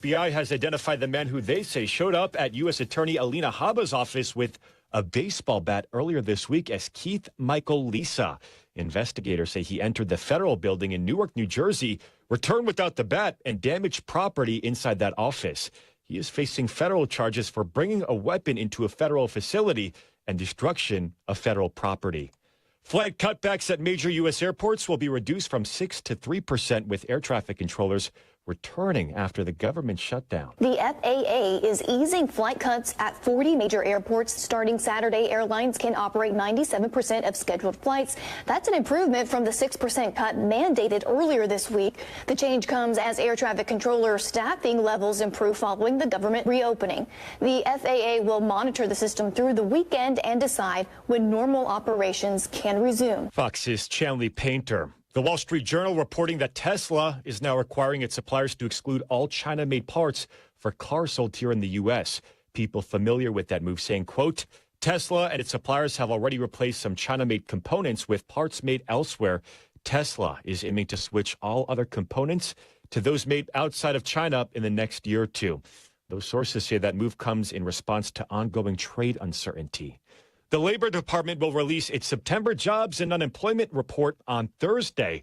FBI has identified the man who they say showed up at U.S. Attorney Alina Habba's office with a baseball bat earlier this week as Keith Michael Lisa. Investigators say he entered the federal building in Newark, New Jersey, returned without the bat, and damaged property inside that office. He is facing federal charges for bringing a weapon into a federal facility and destruction of federal property. Flight cutbacks at major U.S. airports will be reduced from 6% to 3% with air traffic controllers returning after the government shutdown. The FAA is easing flight cuts at 40 major airports. Starting Saturday, airlines can operate 97% of scheduled flights. That's an improvement from the 6% cut mandated earlier this week. The change comes as air traffic controller staffing levels improve following the government reopening. The FAA will monitor the system through the weekend and decide when normal operations can resume. Fox's Chanley Painter. The Wall Street Journal reporting that Tesla is now requiring its suppliers to exclude all China-made parts for cars sold here in the U.S. People familiar with that move saying, quote, Tesla and its suppliers have already replaced some China-made components with parts made elsewhere. Tesla is aiming to switch all other components to those made outside of China in the next year or two. Those sources say that move comes in response to ongoing trade uncertainty. The Labor Department will release its September jobs and unemployment report on Thursday.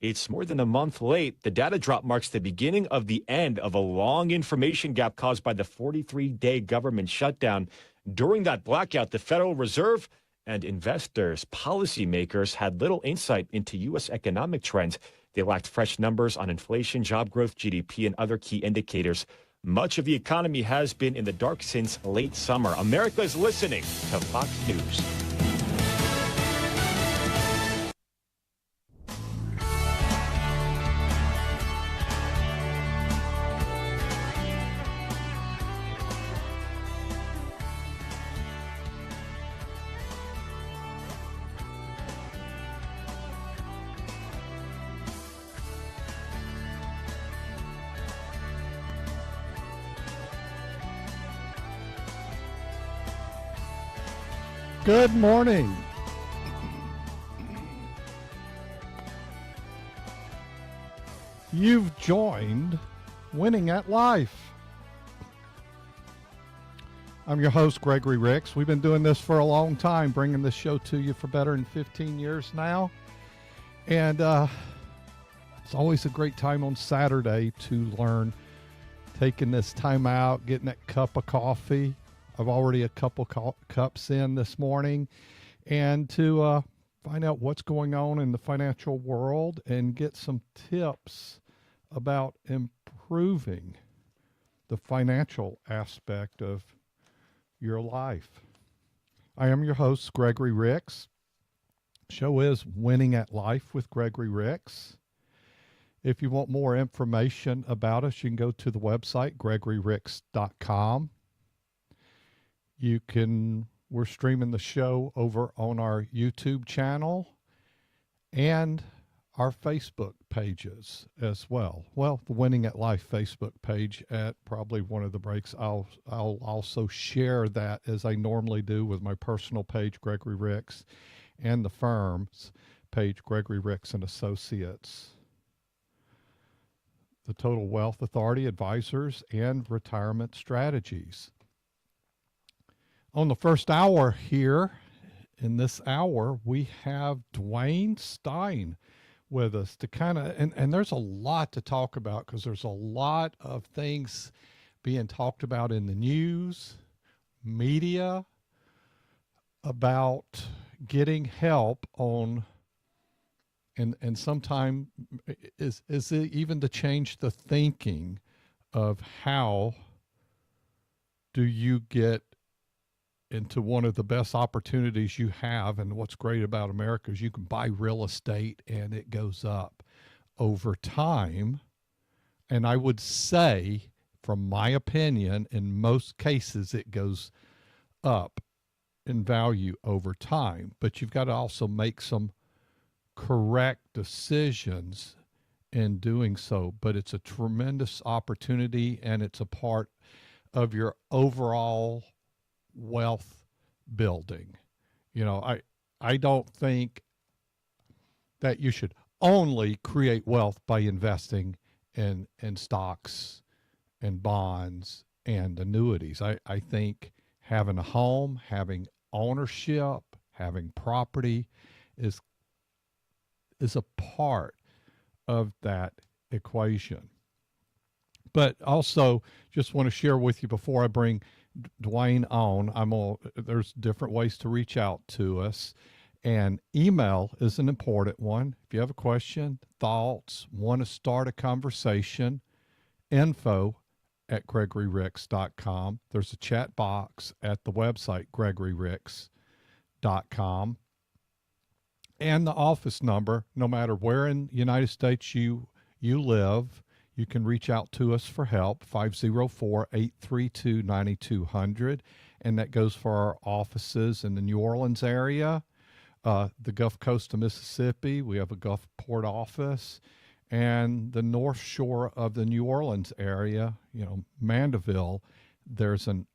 It's more than a month late. The data drop marks the beginning of the end of a long information gap caused by the 43-day government shutdown. During that blackout, the Federal Reserve and investors, policymakers had little insight into U.S. economic trends. They lacked fresh numbers on inflation, job growth, GDP, and other key indicators. Much of the economy has been in the dark since late summer. America is listening to Fox News. Good morning. You've joined Winning at Life. I'm your host, Gregory Ricks. We've been doing this for a long time, bringing this show to you for better than 15 years now. And it's always a great time on Saturday to learn, taking this time out, getting that cup of coffee. I've already a couple cups in this morning, and to find out what's going on in the financial world and get some tips about improving the financial aspect of your life. I am your host, Gregory Ricks. Show is Winning at Life with Gregory Ricks. If you want more information about us, you can go to the website, gregoryricks.com. We're streaming the show over on our YouTube channel and our Facebook pages as well. Well, the Winning at Life Facebook page at probably one of the breaks. I'll also share that as I normally do with my personal page, Gregory Ricks, and the firm's page, Gregory Ricks and Associates. The Total Wealth Authority Advisors and Retirement Strategies. On the first hour here, in this hour, we have Dwayne Stein with us to kind of, and there's a lot to talk about because there's a lot of things being talked about in the news, media, about getting help on, and sometimes is it even to change the thinking of how do you get into one of the best opportunities you have. And what's great about America is you can buy real estate and it goes up over time. And I would say, from my opinion, in most cases, it goes up in value over time. But you've got to also make some correct decisions in doing so. But it's a tremendous opportunity, and it's a part of your overall wealth building. You know, I don't think that you should only create wealth by investing in stocks and bonds and annuities. I think having a home, having ownership, having property is a part of that equation. But also, just want to share with you before I bring Dwayne on. There's different ways to reach out to us, and email is an important one. If you have a question, thoughts, want to start a conversation, info@gregoryricks.com. There's a chat box at the website gregoryricks.com, and the office number. No matter where in the United States you live, you can reach out to us for help, 504-832-9200. And that goes for our offices in the New Orleans area, the Gulf Coast of Mississippi. We have a Gulfport office, and the North Shore of the New Orleans area, Mandeville, there's an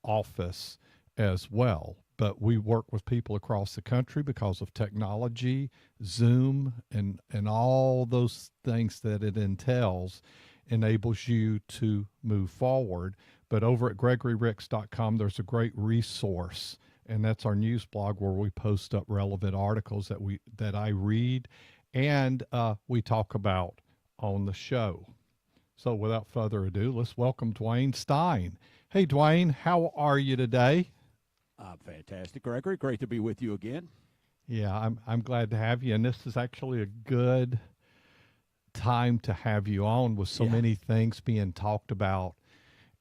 office as well. But we work with people across the country because of technology, Zoom, and all those things that it entails enables you to move forward. But over at GregoryRicks.com, there's a great resource, and that's our news blog where we post up relevant articles that I read and we talk about on the show. So without further ado, let's welcome Dwayne Stein. Hey, Dwayne, how are you today? Fantastic, Gregory. Great to be with you again. Yeah, I'm glad to have you, and this is actually a good time to have you on with so many things being talked about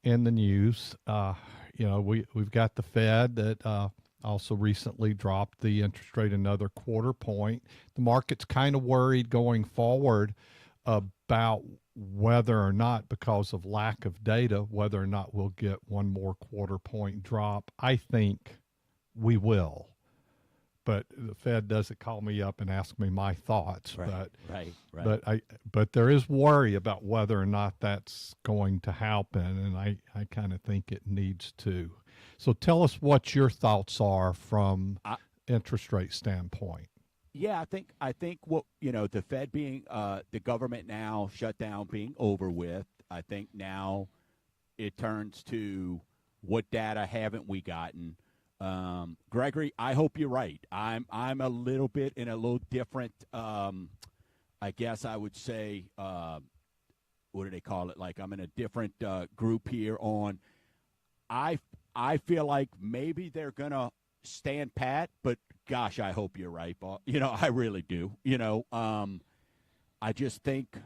in the news. We've got the Fed that also recently dropped the interest rate another quarter point. The market's kind of worried going forward about whether or not, because of lack of data, whether or not we'll get one more quarter point drop. I think we will, but the Fed doesn't call me up and ask me my thoughts. Right. But there is worry about whether or not that's going to happen, and I kind of think it needs to. So tell us what your thoughts are from interest rate standpoint. Yeah, I think what the Fed being the government now shut down being over with. I think now it turns to what data haven't we gotten. Gregory, I hope you're right. I'm a little bit in a little different. I guess I would say what do they call it? Like I'm in a different group here on. I feel like maybe they're gonna stand pat, but gosh, I hope you're right, Bob. I really do. I just think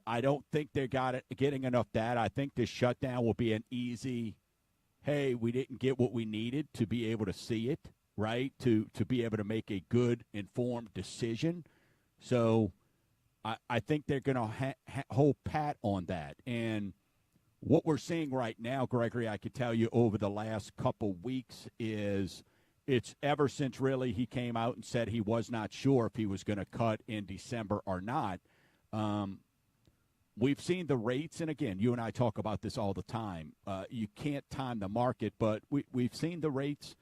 I don't think they're getting enough data. I think this shutdown will be an easy, hey, we didn't get what we needed to be able to see it, right? To be able to make a good, informed decision. So I think they're going to hold pat on that. And what we're seeing right now, Gregory, I could tell you over the last couple weeks is it's ever since really he came out and said he was not sure if he was going to cut in December or not. We've seen the rates, and again, you and I talk about this all the time. You can't time the market, but we've seen the rates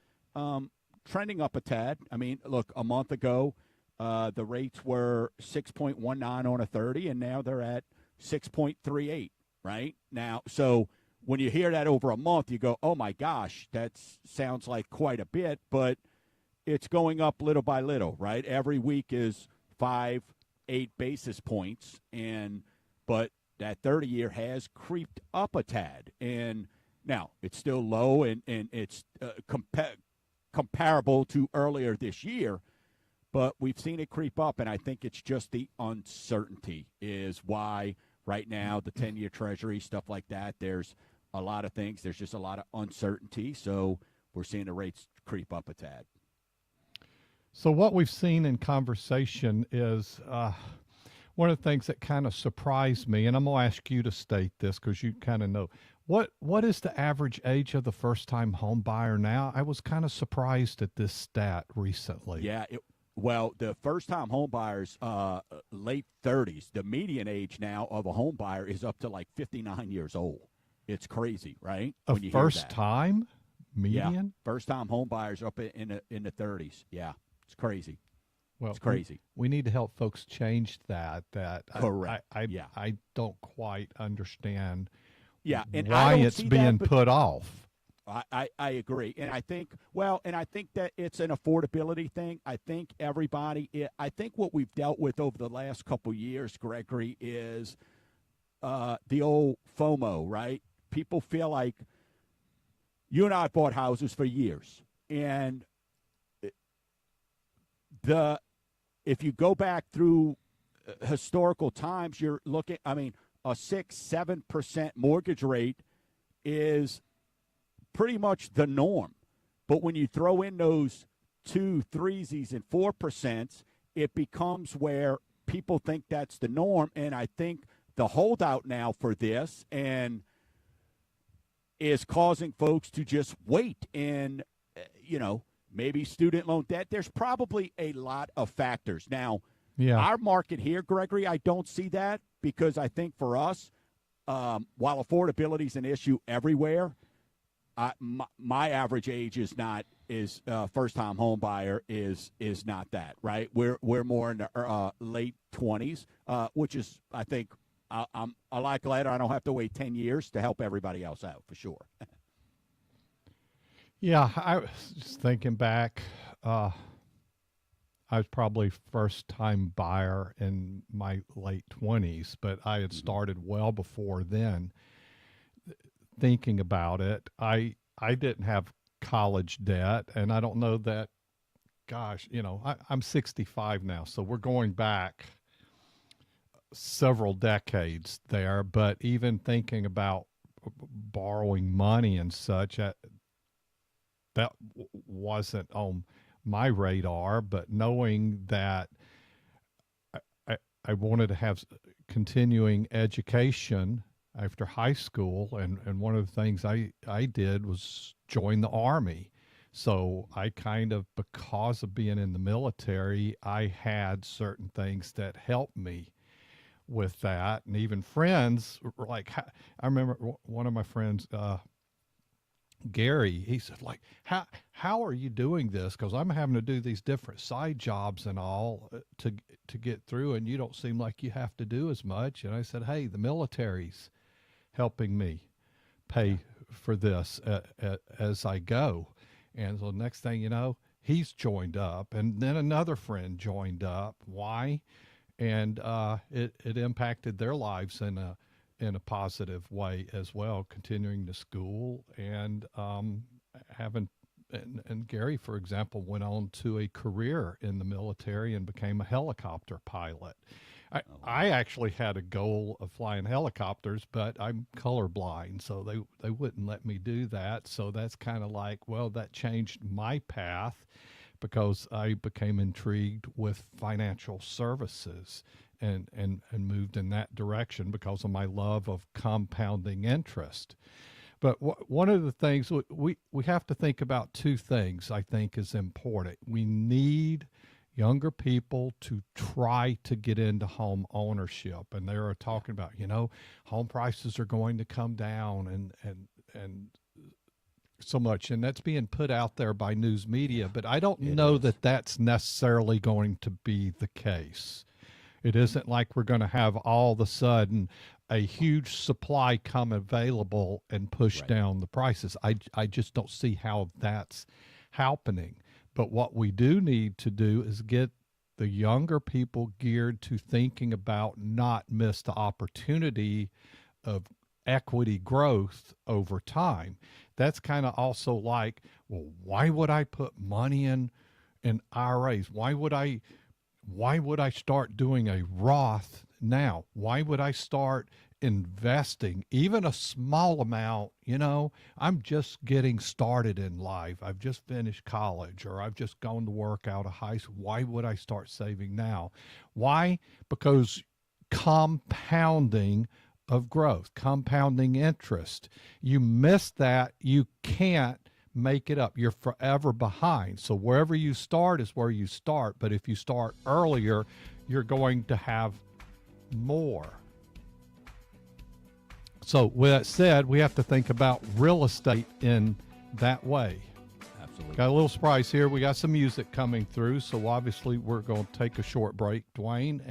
trending up a tad. I mean, look, a month ago, the rates were 6.19 on a 30, and now they're at 6.38. Right now, so when you hear that over a month, you go, oh, my gosh, that sounds like quite a bit, but it's going up little by little, right? Every week is 5-8 basis points, but that 30-year has creeped up a tad. And now it's still low, and it's comparable to earlier this year, but we've seen it creep up, and I think it's just the uncertainty is why – right now, the 10-year Treasury, stuff like that, there's a lot of things. There's just a lot of uncertainty, so we're seeing the rates creep up a tad. So what we've seen in conversation is one of the things that kind of surprised me, and I'm going to ask you to state this because you kind of know. What is the average age of the first-time home buyer now? I was kind of surprised at this stat recently. Yeah, well, the first-time home buyers, late 30s. The median age now of a home buyer is up to like 59 years old. It's crazy, right? When you first time median? Yeah, first-time home buyers up in the 30s. Yeah, it's crazy. Well, It's crazy. we need to help folks change that. Correct. I don't quite understand Yeah, and I why don't it's see being that, but put off. I agree, and I think that it's an affordability thing. I think I think what we've dealt with over the last couple years, Gregory, is the old FOMO, right? People feel like you and I have bought houses for years, and if you go back through historical times, you're looking. I mean, a 6-7% mortgage rate is pretty much the norm. But when you throw in those 2, 3s and 4%, it becomes where people think that's the norm. And I think the holdout now for this and is causing folks to just wait. And, maybe student loan debt. There's probably a lot of factors. Now, our market here, Gregory, I don't see that because I think for us, while affordability is an issue everywhere, my average age is first time home buyer is not that, right. We're more in the late 20s, which is, I think, I'm a lot glad I don't have to wait 10 years to help everybody else out for sure. Yeah, I was just thinking back. I was probably first time buyer in my late 20s, but I had started well before then thinking about it. I didn't have college debt, and I don't know that, gosh, I'm 65 now, so we're going back several decades there, but even thinking about borrowing money and such, that wasn't on my radar, but knowing that I wanted to have continuing education after high school, and one of the things I did was join the Army. So I kind of, because of being in the military, I had certain things that helped me with that. And even friends were like, I remember one of my friends, Gary, he said, like, how are you doing this? Because I'm having to do these different side jobs and all to get through, and you don't seem like you have to do as much. And I said, hey, the military's helping me pay for this as I go. And so next thing you know, he's joined up, and then another friend joined up. Why? And it impacted their lives in a positive way as well, continuing to school and and Gary, for example, went on to a career in the military and became a helicopter pilot. I actually had a goal of flying helicopters, but I'm colorblind, so they wouldn't let me do that. So that's kind of like, well, that changed my path because I became intrigued with financial services and moved in that direction because of my love of compounding interest. But one of the things we have to think about, two things I think is important. We need younger people to try to get into home ownership. And they are talking about, home prices are going to come down and so much. And that's being put out there by news media. But I don't know that that's necessarily going to be the case. It isn't like we're going to have all of a sudden a huge supply come available and push down the prices. I just don't see how that's happening. But what we do need to do is get the younger people geared to thinking about not miss the opportunity of equity growth over time. That's kind of also like, well, why would I put money in IRAs? Why would I start doing a Roth now? Why would I start investing even a small amount? I'm just getting started in life. I've just finished college, or I've just gone to work out of high school. Why would I start saving now? Why? Because compounding of growth, compounding interest. You miss that, you can't make it up. You're forever behind. So wherever you start is where you start. But if you start earlier, you're going to have more. So with that said, we have to think about real estate in that way. Absolutely. Got a little surprise here. We got some music coming through, so obviously we're going to take a short break, Dwayne,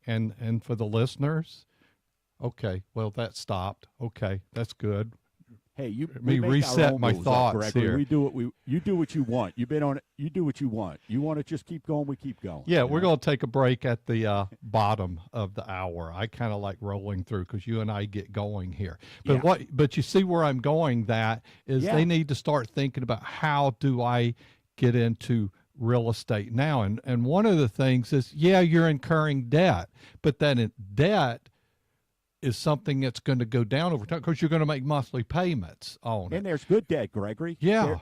and for the listeners. Okay, well that stopped. Okay, that's good. Hey, Let me reset my thoughts here. We do you do what you want. You've been on it. You do what you want. You want to just keep going. We keep going. Yeah, we're going to take a break at the bottom of the hour. I kind of like rolling through because you and I get going here. But But you see where I'm going. That is, they need to start thinking about how do I get into real estate now. And one of the things is, you're incurring debt, but then debt is something that's going to go down over time because you're going to make monthly payments on it. And there's good debt, Gregory. Yeah.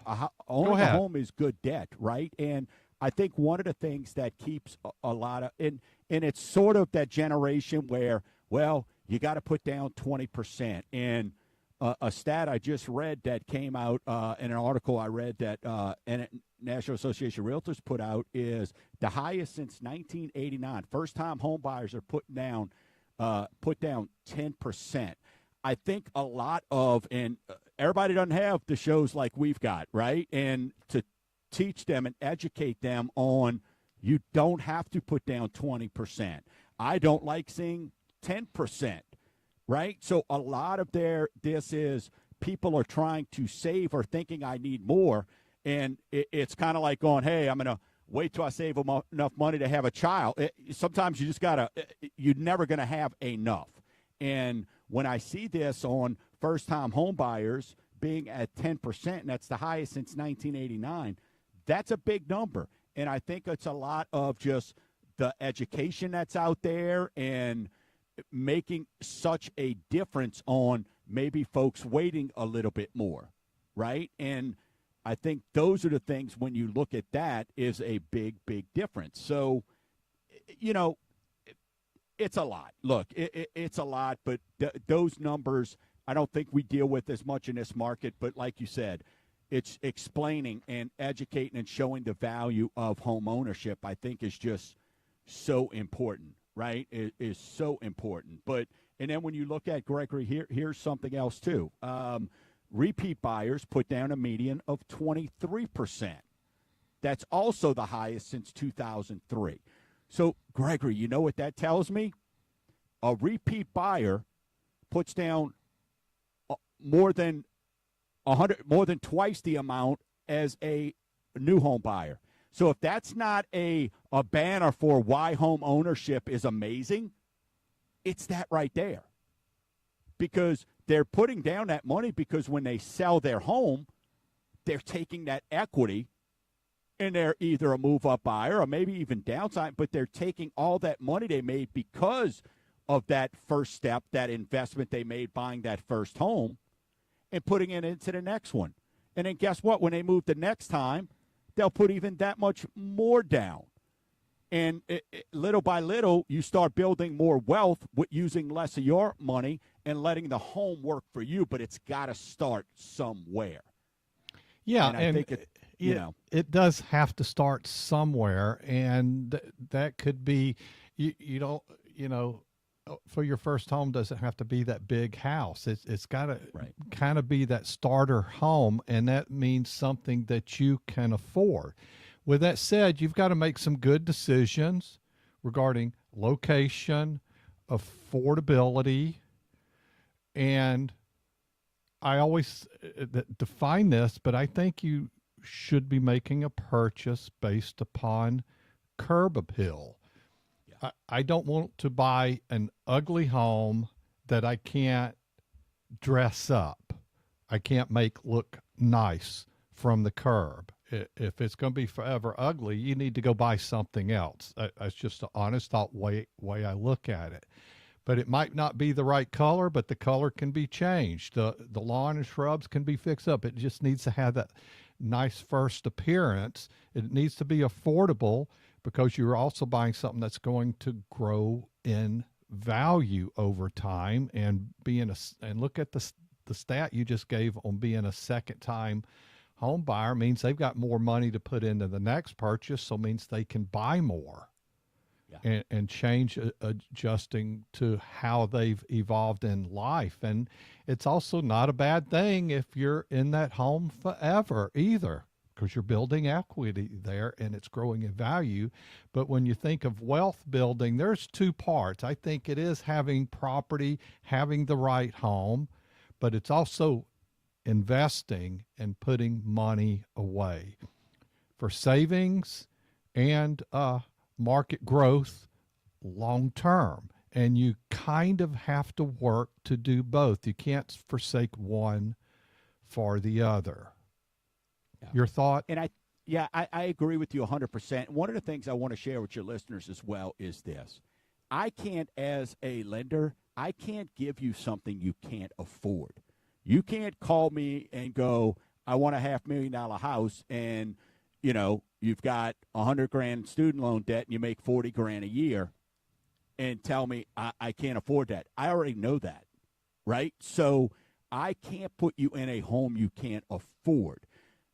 Owning a home is good debt, right? And I think one of the things that keeps a lot of and it's sort of that generation where, well, you got to put down 20%. And a stat I just read that came out in an article I read that National Association of Realtors put out is the highest since 1989. First-time home buyers are put down 10%. I think a lot of, and everybody doesn't have the shows like we've got, right? And to teach them and educate them on, you don't have to put down 20%. I don't like seeing 10%, right? So a lot of this is people are trying to save or thinking I need more. And it's kind of like going, hey, I'm going to wait till I save enough money to have a child. Sometimes you just you're never going to have enough. And when I see this on first-time home buyers being at 10%, and that's the highest since 1989, that's a big number. And I think it's a lot of just the education that's out there and making such a difference on maybe folks waiting a little bit more, right? And I think those are the things when you look at that is a big, big difference. So, it's a lot. Look, it's a lot, but those numbers I don't think we deal with as much in this market. But like you said, it's explaining and educating and showing the value of home ownership, I think, is just so important, right? It is so important. And then when you look at, Gregory, here's something else too. Repeat buyers put down a median of 23%. That's also the highest since 2003. So, Gregory, you know what that tells me? A repeat buyer puts down more than twice the amount as a new home buyer. So if that's not a banner for why home ownership is amazing, it's that right there. Because they're putting down that money because when they sell their home, they're taking that equity and they're either a move-up buyer or maybe even downside, but they're taking all that money they made because of that first step, that investment they made buying that first home, and putting it into the next one. And then guess what? When they move the next time, they'll put even that much more down. And little by little, you start building more wealth with using less of your money and letting the home work for you, but it's got to start somewhere. Yeah, and I think it does have to start somewhere, and that could be, for your first home doesn't have to be that big house. It's got to kind of be that starter home, and that means something that you can afford. With that said, you've got to make some good decisions regarding location, affordability, and I always define this, but I think you should be making a purchase based upon curb appeal. Yeah. I don't want to buy an ugly home that I can't dress up. I can't make look nice from the curb. If it's going to be forever ugly, you need to go buy something else. That's just an honest thought way I look at it. But it might not be the right color, but the color can be changed. The lawn and shrubs can be fixed up. It just needs to have that nice first appearance. It needs to be affordable because you're also buying something that's going to grow in value over time. And look at the stat you just gave on being a second-time home buyer means they've got more money to put into the next purchase, so it means they can buy more. And change adjusting to how they've evolved in life. And it's also not a bad thing if you're in that home forever either, because you're building equity there and it's growing in value. But when you think of wealth building, there's two parts. I think it is having property, having the right home, but it's also investing and putting money away for savings and market growth long term. And you kind of have to work to do both. You can't forsake one for the other. Yeah. Your thought? And I agree with you 100%. One of the things I want to share with your listeners as well is this. I can't, as a lender, I can't give you something you can't afford. You can't call me and go, I want a $500,000 house, and, you've got $100,000 student loan debt and you make $40,000 a year, and tell me I can't afford that. I already know that, right? So I can't put you in a home you can't afford.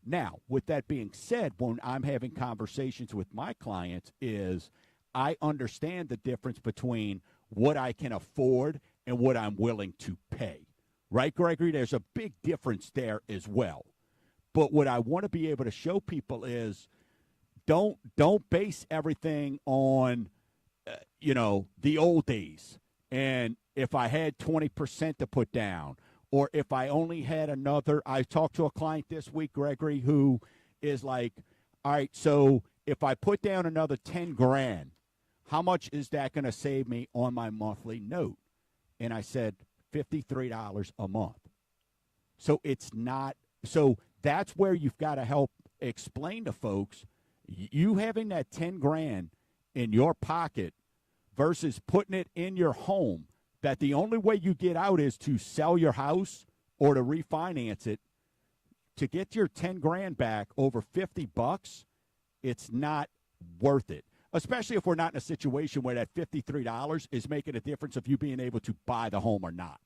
Now, with that being said, when I'm having conversations with my clients, is I understand the difference between what I can afford and what I'm willing to pay. Right, Gregory? There's a big difference there as well. But what I want to be able to show people is don't base everything on the old days. And if I had 20% to put down, or if I only had another, I talked to a client this week, Gregory, who is like, all right, so if I put down another $10,000, how much is that going to save me on my monthly note? And I said, $53 a month. So it's not, so that's where you've got to help explain to folks, you having that $10,000 in your pocket versus putting it in your home, that the only way you get out is to sell your house or to refinance it. To get your $10,000 back over $50, it's not worth it. Especially if we're not in a situation where that $53 is making a difference of you being able to buy the home or not.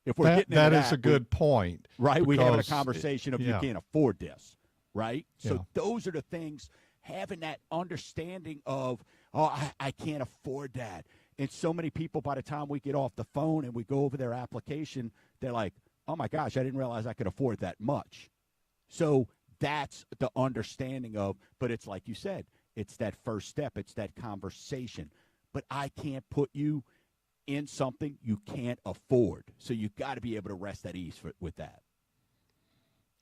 If we're getting into that is a good point. Right? We're having a conversation of you can't afford this, right? So Yeah. those are the things, having that understanding of, I can't afford that. And so many people, by the time we get off the phone and we go over their application, they're like, oh, my gosh, I didn't realize I could afford that much. So that's the understanding of, but it's like you said, it's that first step. It's that conversation. But I can't put you in something you can't afford. So you've got to be able to rest at ease with that.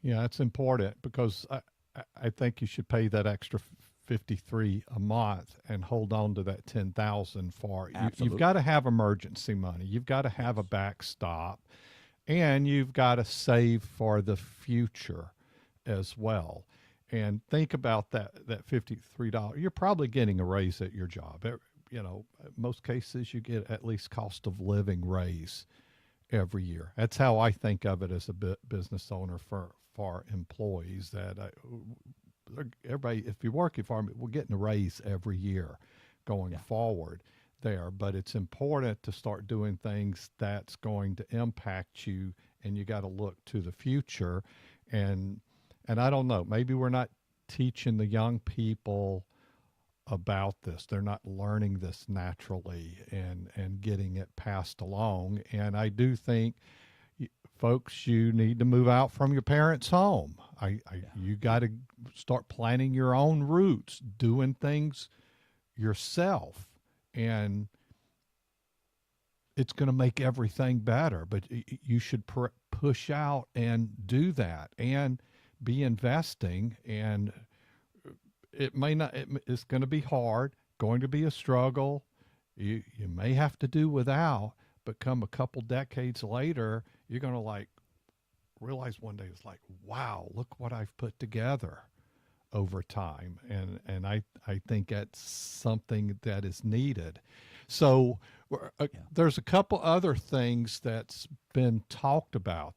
Yeah, it's important because I think you should pay that extra $53 a month and hold on to that $10,000 for you've got to have emergency money. You've got to have a backstop, and you've got to save for the future as well. And think about that $53. You're probably getting a raise at your job. Most cases you get at least cost of living raise every year. That's how I think of it as a business owner for employees, that everybody, if you're working for them, we're getting a raise every year going forward there. But it's important to start doing things that's going to impact you, and you got to look to the future. And I don't know, maybe we're not teaching the young people about this. They're not learning this naturally and getting it passed along. And I do think, folks, you need to move out from your parents' home. You got to start planning your own routes, doing things yourself, and it's going to make everything better. But you should push out and do that and be investing. And it may not, it's going to be hard, going to be a struggle. You may have to do without, but come a couple decades later, you're going to realize one day, it's like, wow, look what I've put together over time. And I think that's something that is needed. So there's a couple other things that's been talked about.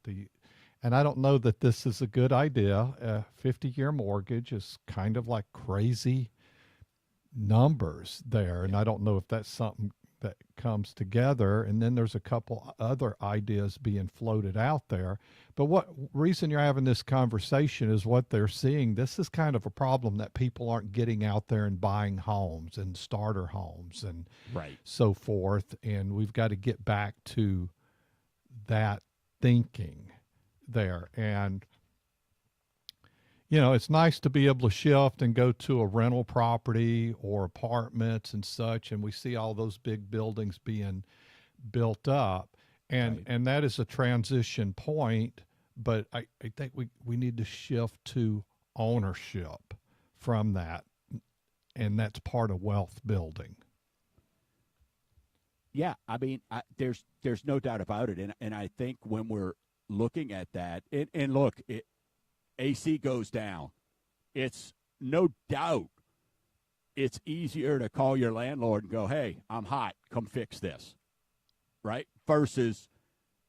And I don't know that this is a good idea. A 50-year mortgage is kind of like crazy numbers there. And I don't know if that's something that comes together. And then there's a couple other ideas being floated out there. But what reason you're having this conversation is what they're seeing. This is kind of a problem that people aren't getting out there and buying homes and starter homes and so forth. And we've got to get back to that thinking there. And It's nice to be able to shift and go to a rental property or apartments and such, and we see all those big buildings being built up, and Right. and that is a transition point. But I think we need to shift to ownership from that, and that's part of wealth building. Yeah, I mean, there's no doubt about it, and I think when we're looking at that, and look, AC goes down, it's no doubt it's easier to call your landlord and go, hey, I'm hot, come fix this, right? Versus,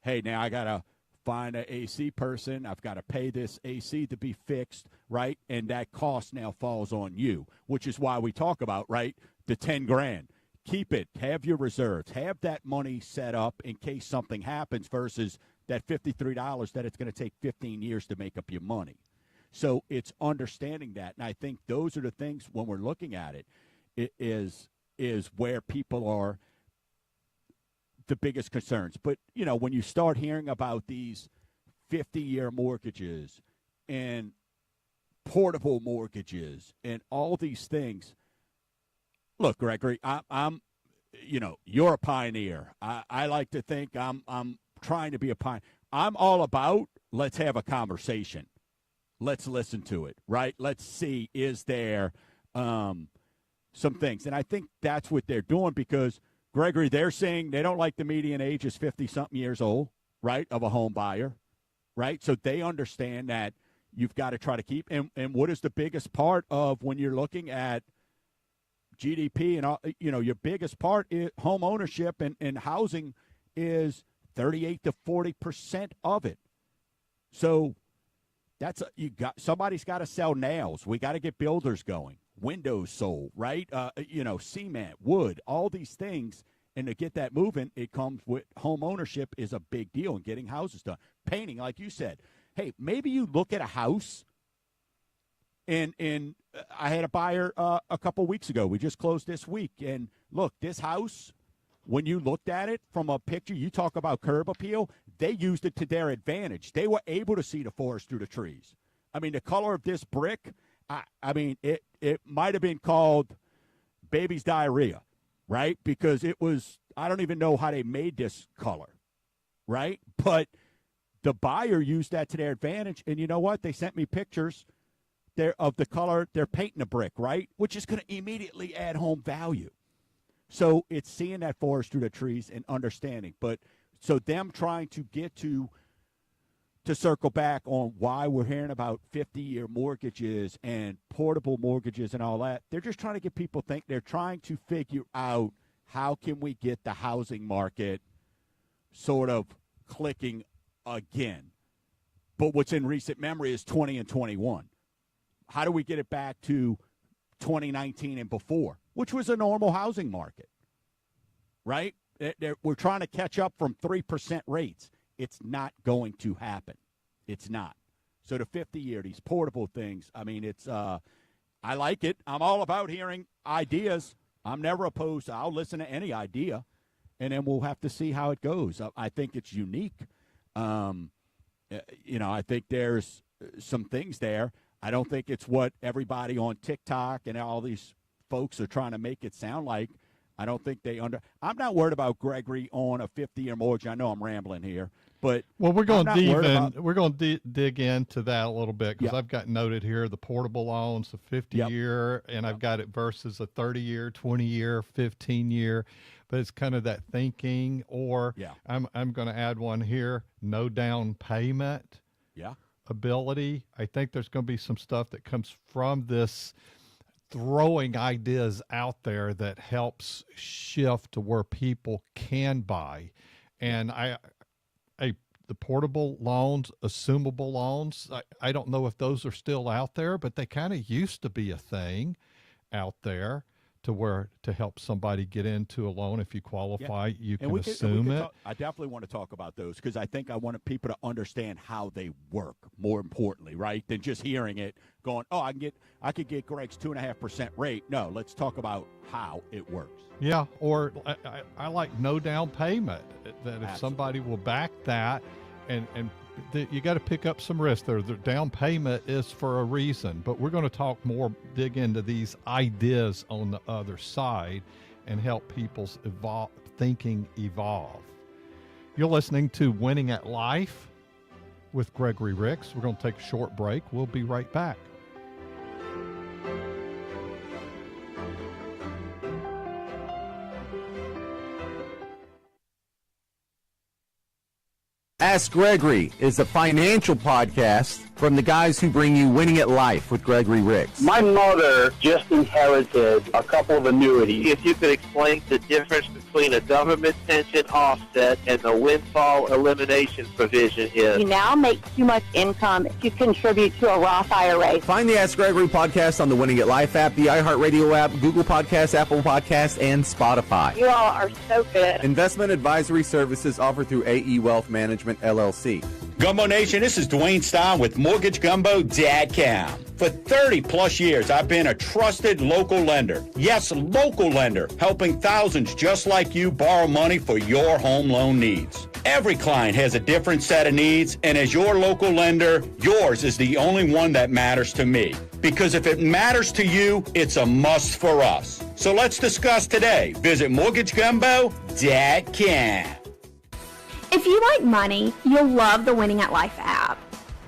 hey, now I got to find an AC person, I've got to pay this AC to be fixed, right? And that cost now falls on you, which is why we talk about, right, the 10 grand. Keep it, have your reserves, have that money set up in case something happens versus that $53 that it's going to take 15 years to make up your money. So it's understanding that. And I think those are the things when we're looking at it is where people are the biggest concerns. But, when you start hearing about these 50-year mortgages and portable mortgages and all these things, look, Gregory, I'm you're a pioneer. I like to think I'm trying to be a pioneer. I'm all about let's have a conversation. Let's listen to it, right? Let's see, is there some things? And I think that's what they're doing because, Gregory, they're saying they don't like the median age is 50-something years old, right, of a home buyer, right? So they understand that you've got to try to keep. And what is the biggest part of when you're looking at GDP and all, your biggest part is home ownership and housing is 38 to 40% of it. So somebody's got to sell nails. We got to get builders going. Windows sold, right? Cement, wood, all these things. And to get that moving, it comes with home ownership is a big deal and getting houses done. Painting, like you said. Hey, maybe you look at a house. And I had a buyer a couple weeks ago. We just closed this week. And look, this house, when you looked at it from a picture, you talk about curb appeal, they used it to their advantage. They were able to see the forest through the trees. I mean, the color of this brick, I mean, it might have been called baby's diarrhea, right? Because it was, I don't even know how they made this color, right? But the buyer used that to their advantage. And you know what? They sent me pictures of the color they're painting the brick, right? Which is going to immediately add home value. So it's seeing that forest through the trees and understanding. But so them trying to get to circle back on why we're hearing about 50-year mortgages and portable mortgages and all that, they're just trying to get people think. They're trying to figure out how can we get the housing market sort of clicking again. But what's in recent memory is 20 and 21. How do we get it back to 2019 and before, which was a normal housing market, right? We're trying to catch up from 3% rates. It's not going to happen. It's not. So the 50-year, these portable things, I mean, it's I like it. I'm all about hearing ideas. I'm never opposed. I'll listen to any idea, and then we'll have to see how it goes. I think it's unique. I think there's some things there. I don't think it's what everybody on TikTok and all these folks are trying to make it sound like. I don't think I'm not worried about Gregory on a 50-year mortgage. I know I'm rambling here, but we're going to dig into that a little bit because I've got noted here the portable loans, the 50-year, and I've got it versus a 30-year, 20-year, 15-year. But it's kind of that thinking, or I'm going to add one here: no down payment. Yeah. Ability. I think there's going to be some stuff that comes from this throwing ideas out there that helps shift to where people can buy. And the portable loans, assumable loans, I don't know if those are still out there, but they kind of used to be a thing out there to help somebody get into a loan. If you qualify, you can assume it. I definitely want to talk about those because I think I want people to understand how they work, more importantly, right, than just hearing it going, oh, I could get Greg's 2.5% rate. No, let's talk about how it works. Yeah, or I like no down payment, that if Absolutely. somebody will back that and You got to pick up some risk there. The down payment is for a reason, but we're going to talk more, dig into these ideas on the other side and help people's thinking evolve. You're listening to Winning at Life with Gregory Ricks. We're going to take a short break. We'll be right back. Ask Gregory is a financial podcast from the guys who bring you Winning at Life with Gregory Ricks. My mother just inherited a couple of annuities. If you could explain the difference between a government pension offset and the windfall elimination provision is. You now make too much income to contribute to a Roth IRA. Find the Ask Gregory podcast on the Winning at Life app, the iHeartRadio app, Google Podcasts, Apple Podcasts, and Spotify. You all are so good. Investment advisory services offered through AE Wealth Management, LLC. Gumbo Nation, this is Dwayne Stein with MortgageGumbo.com. For 30-plus years, I've been a trusted local lender. Yes, local lender, helping thousands just like you borrow money for your home loan needs. Every client has a different set of needs, and as your local lender, yours is the only one that matters to me. Because if it matters to you, it's a must for us. So let's discuss today. Visit MortgageGumbo.com. If you like money, you'll love the Winning at Life app.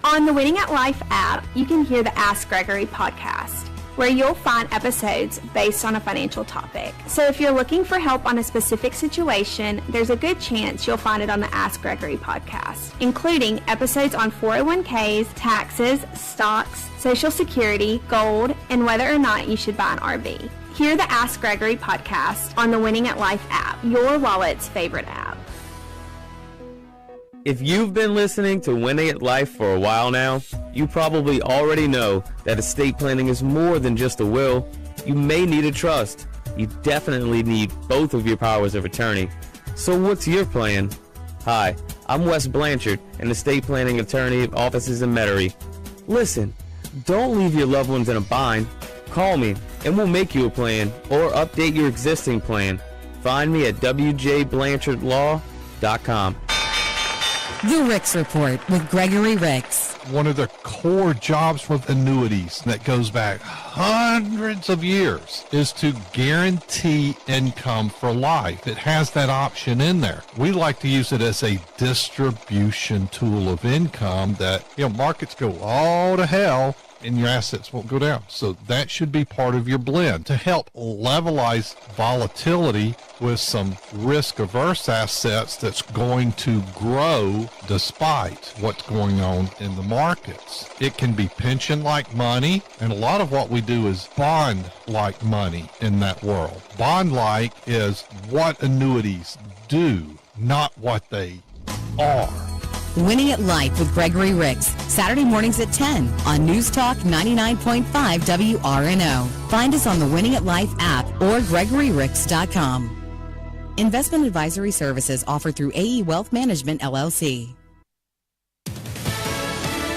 On the Winning at Life app, you can hear the Ask Gregory podcast, where you'll find episodes based on a financial topic. So if you're looking for help on a specific situation, there's a good chance you'll find it on the Ask Gregory podcast, including episodes on 401ks, taxes, stocks, Social Security, gold, and whether or not you should buy an RV. Hear the Ask Gregory podcast on the Winning at Life app, your wallet's favorite app. If you've been listening to Winning at Life for a while now, you probably already know that estate planning is more than just a will. You may need a trust. You definitely need both of your powers of attorney. So what's your plan? Hi, I'm Wes Blanchard, an estate planning attorney at offices in Metairie. Listen, don't leave your loved ones in a bind. Call me and we'll make you a plan or update your existing plan. Find me at wjblanchardlaw.com. The Ricks Report with Gregory Ricks. One of the core jobs with annuities that goes back hundreds of years is to guarantee income for life. It has that option in there. We like to use it as a distribution tool of income that, markets go all to hell and your assets won't go down. So that should be part of your blend to help levelize volatility with some risk-averse assets that's going to grow despite what's going on in the markets. It can be pension-like money, and a lot of what we do is bond-like money in that world. Bond-like is what annuities do, not what they are. Winning at Life with Gregory Ricks, Saturday mornings at 10 on News Talk 99.5 WRNO. Find us on the Winning at Life app or GregoryRicks.com. Investment advisory services offered through AE Wealth Management, LLC.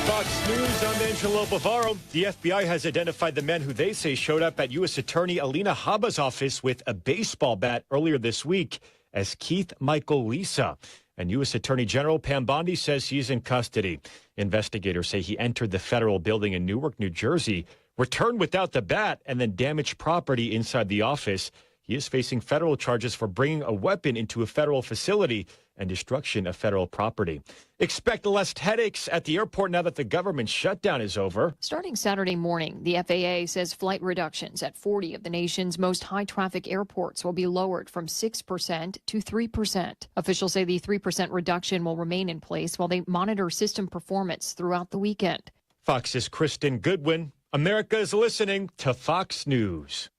Fox News, I'm Angelo Bavaro. The FBI has identified the men who they say showed up at U.S. Attorney Alina Habba's office with a baseball bat earlier this week as Keith Michael Lisa. And U.S. Attorney General Pam Bondi says he's in custody. Investigators say he entered the federal building in Newark, New Jersey, returned without the bat, and then damaged property inside the office. He is facing federal charges for bringing a weapon into a federal facility and destruction of federal property. Expect less headaches at the airport now that the government shutdown is over. Starting Saturday morning, the FAA says flight reductions at 40 of the nation's most high-traffic airports will be lowered from 6% to 3%. Officials say the 3% reduction will remain in place while they monitor system performance throughout the weekend. Fox's Kristen Goodwin. America is listening to Fox News.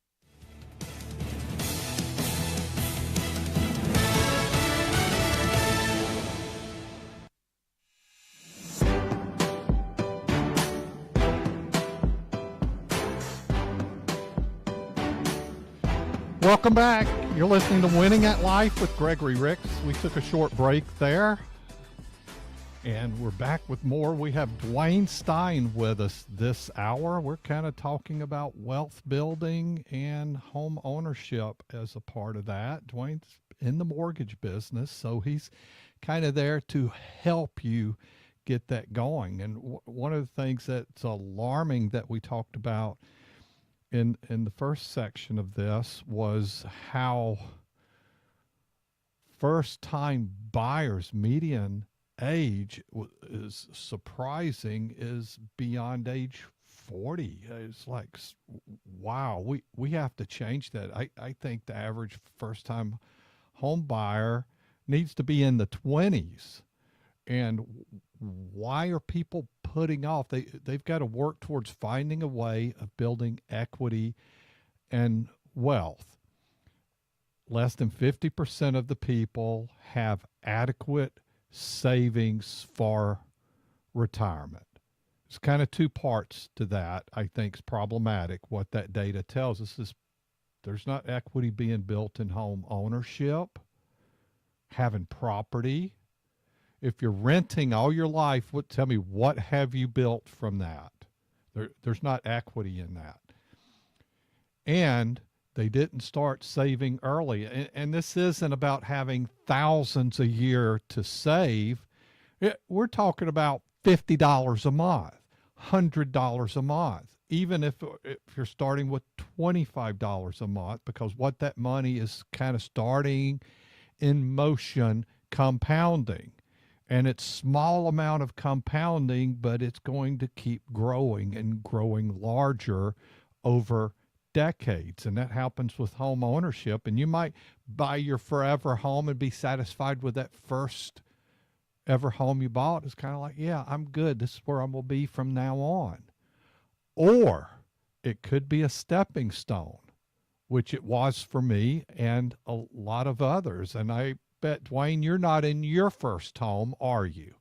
Welcome back. You're listening to Winning at Life with Gregory Ricks. We took a short break there, and we're back with more. We have Dwayne Stein with us this hour. We're kind of talking about wealth building and home ownership as a part of that. Dwayne's in the mortgage business, so he's kind of there to help you get that going. And one of the things that's alarming that we talked about in the first section of this was how first-time buyers median age is surprising, is beyond age 40. It's like, wow, we have to change that. I think the average first-time home buyer needs to be in the 20s. And why are people putting off? They've got to work towards finding a way of building equity and wealth. Less than 50% of the people have adequate savings for retirement. There's kind of two parts to that. I think is problematic. What that data tells us is there's not equity being built in home ownership, having property. If you're renting all your life, tell me, what have you built from that? There's not equity in that. And they didn't start saving early. And this isn't about having thousands a year to save. We're talking about $50 a month, $100 a month, even if you're starting with $25 a month, because what that money is kind of starting in motion, compounding. And it's small amount of compounding, but it's going to keep growing and growing larger over decades. And that happens with home ownership. And you might buy your forever home and be satisfied with that first ever home you bought. It's kind of like, yeah, I'm good. This is where I'm going to be from now on. Or it could be a stepping stone, which it was for me and a lot of others. And I bet, Dwayne, you're not in your first home, are you?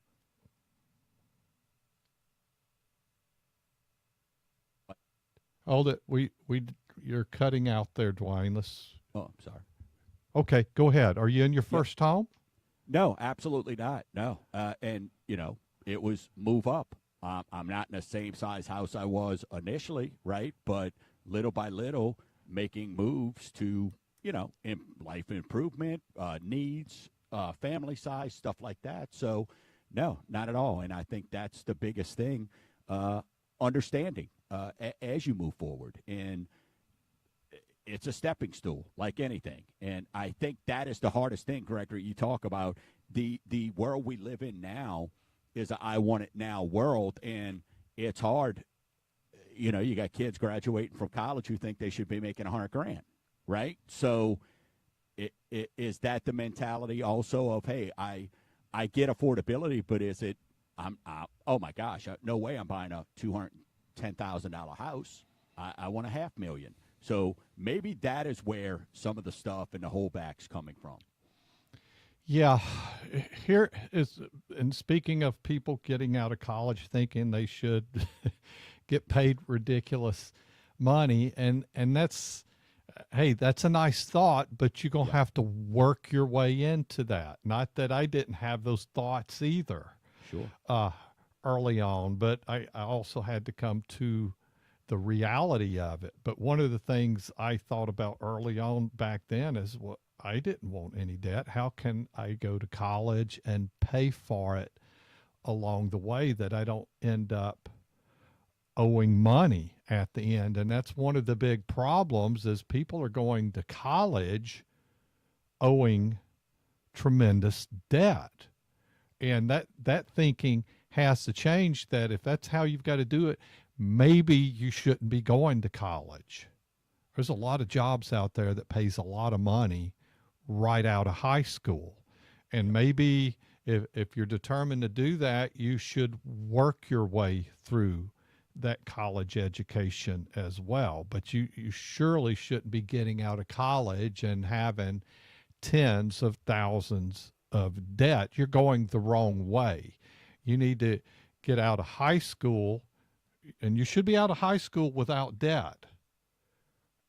Hold it. You're cutting out there, Dwayne. Oh, I'm sorry. Okay, go ahead. Are you in your first home? No, absolutely not. No. And, it was move up. I'm not in the same size house I was initially, right? But little by little, making moves to, life improvement, needs, family size, stuff like that. So, no, not at all. And I think that's the biggest thing, understanding as you move forward. And it's a stepping stool like anything. And I think that is the hardest thing, Gregory. You talk about the world we live in now is a I want it now world. And it's hard. You got kids graduating from college who think they should be making $100,000, right? So is that the mentality also of, hey, I get affordability, but is it, oh my gosh, no way I'm buying a $210,000 house. I want $500,000. So maybe that is where some of the stuff and the holdback's coming from. Yeah, here is, and speaking of people getting out of college thinking they should get paid ridiculous money, and that's, hey, that's a nice thought, but you're going to have to work your way into that. Not that I didn't have those thoughts either. Sure. Early on, but I also had to come to the reality of it. But one of the things I thought about early on back then is, well, I didn't want any debt. How can I go to college and pay for it along the way that I don't end up owing money at the end? And that's one of the big problems, is people are going to college owing tremendous debt. And that thinking has to change, that if that's how you've got to do it, maybe you shouldn't be going to college. There's a lot of jobs out there that pays a lot of money right out of high school. And maybe if you're determined to do that, you should work your way through that college education as well. But you surely shouldn't be getting out of college and having tens of thousands of debt. You're going the wrong way. You need to get out of high school, and you should be out of high school without debt.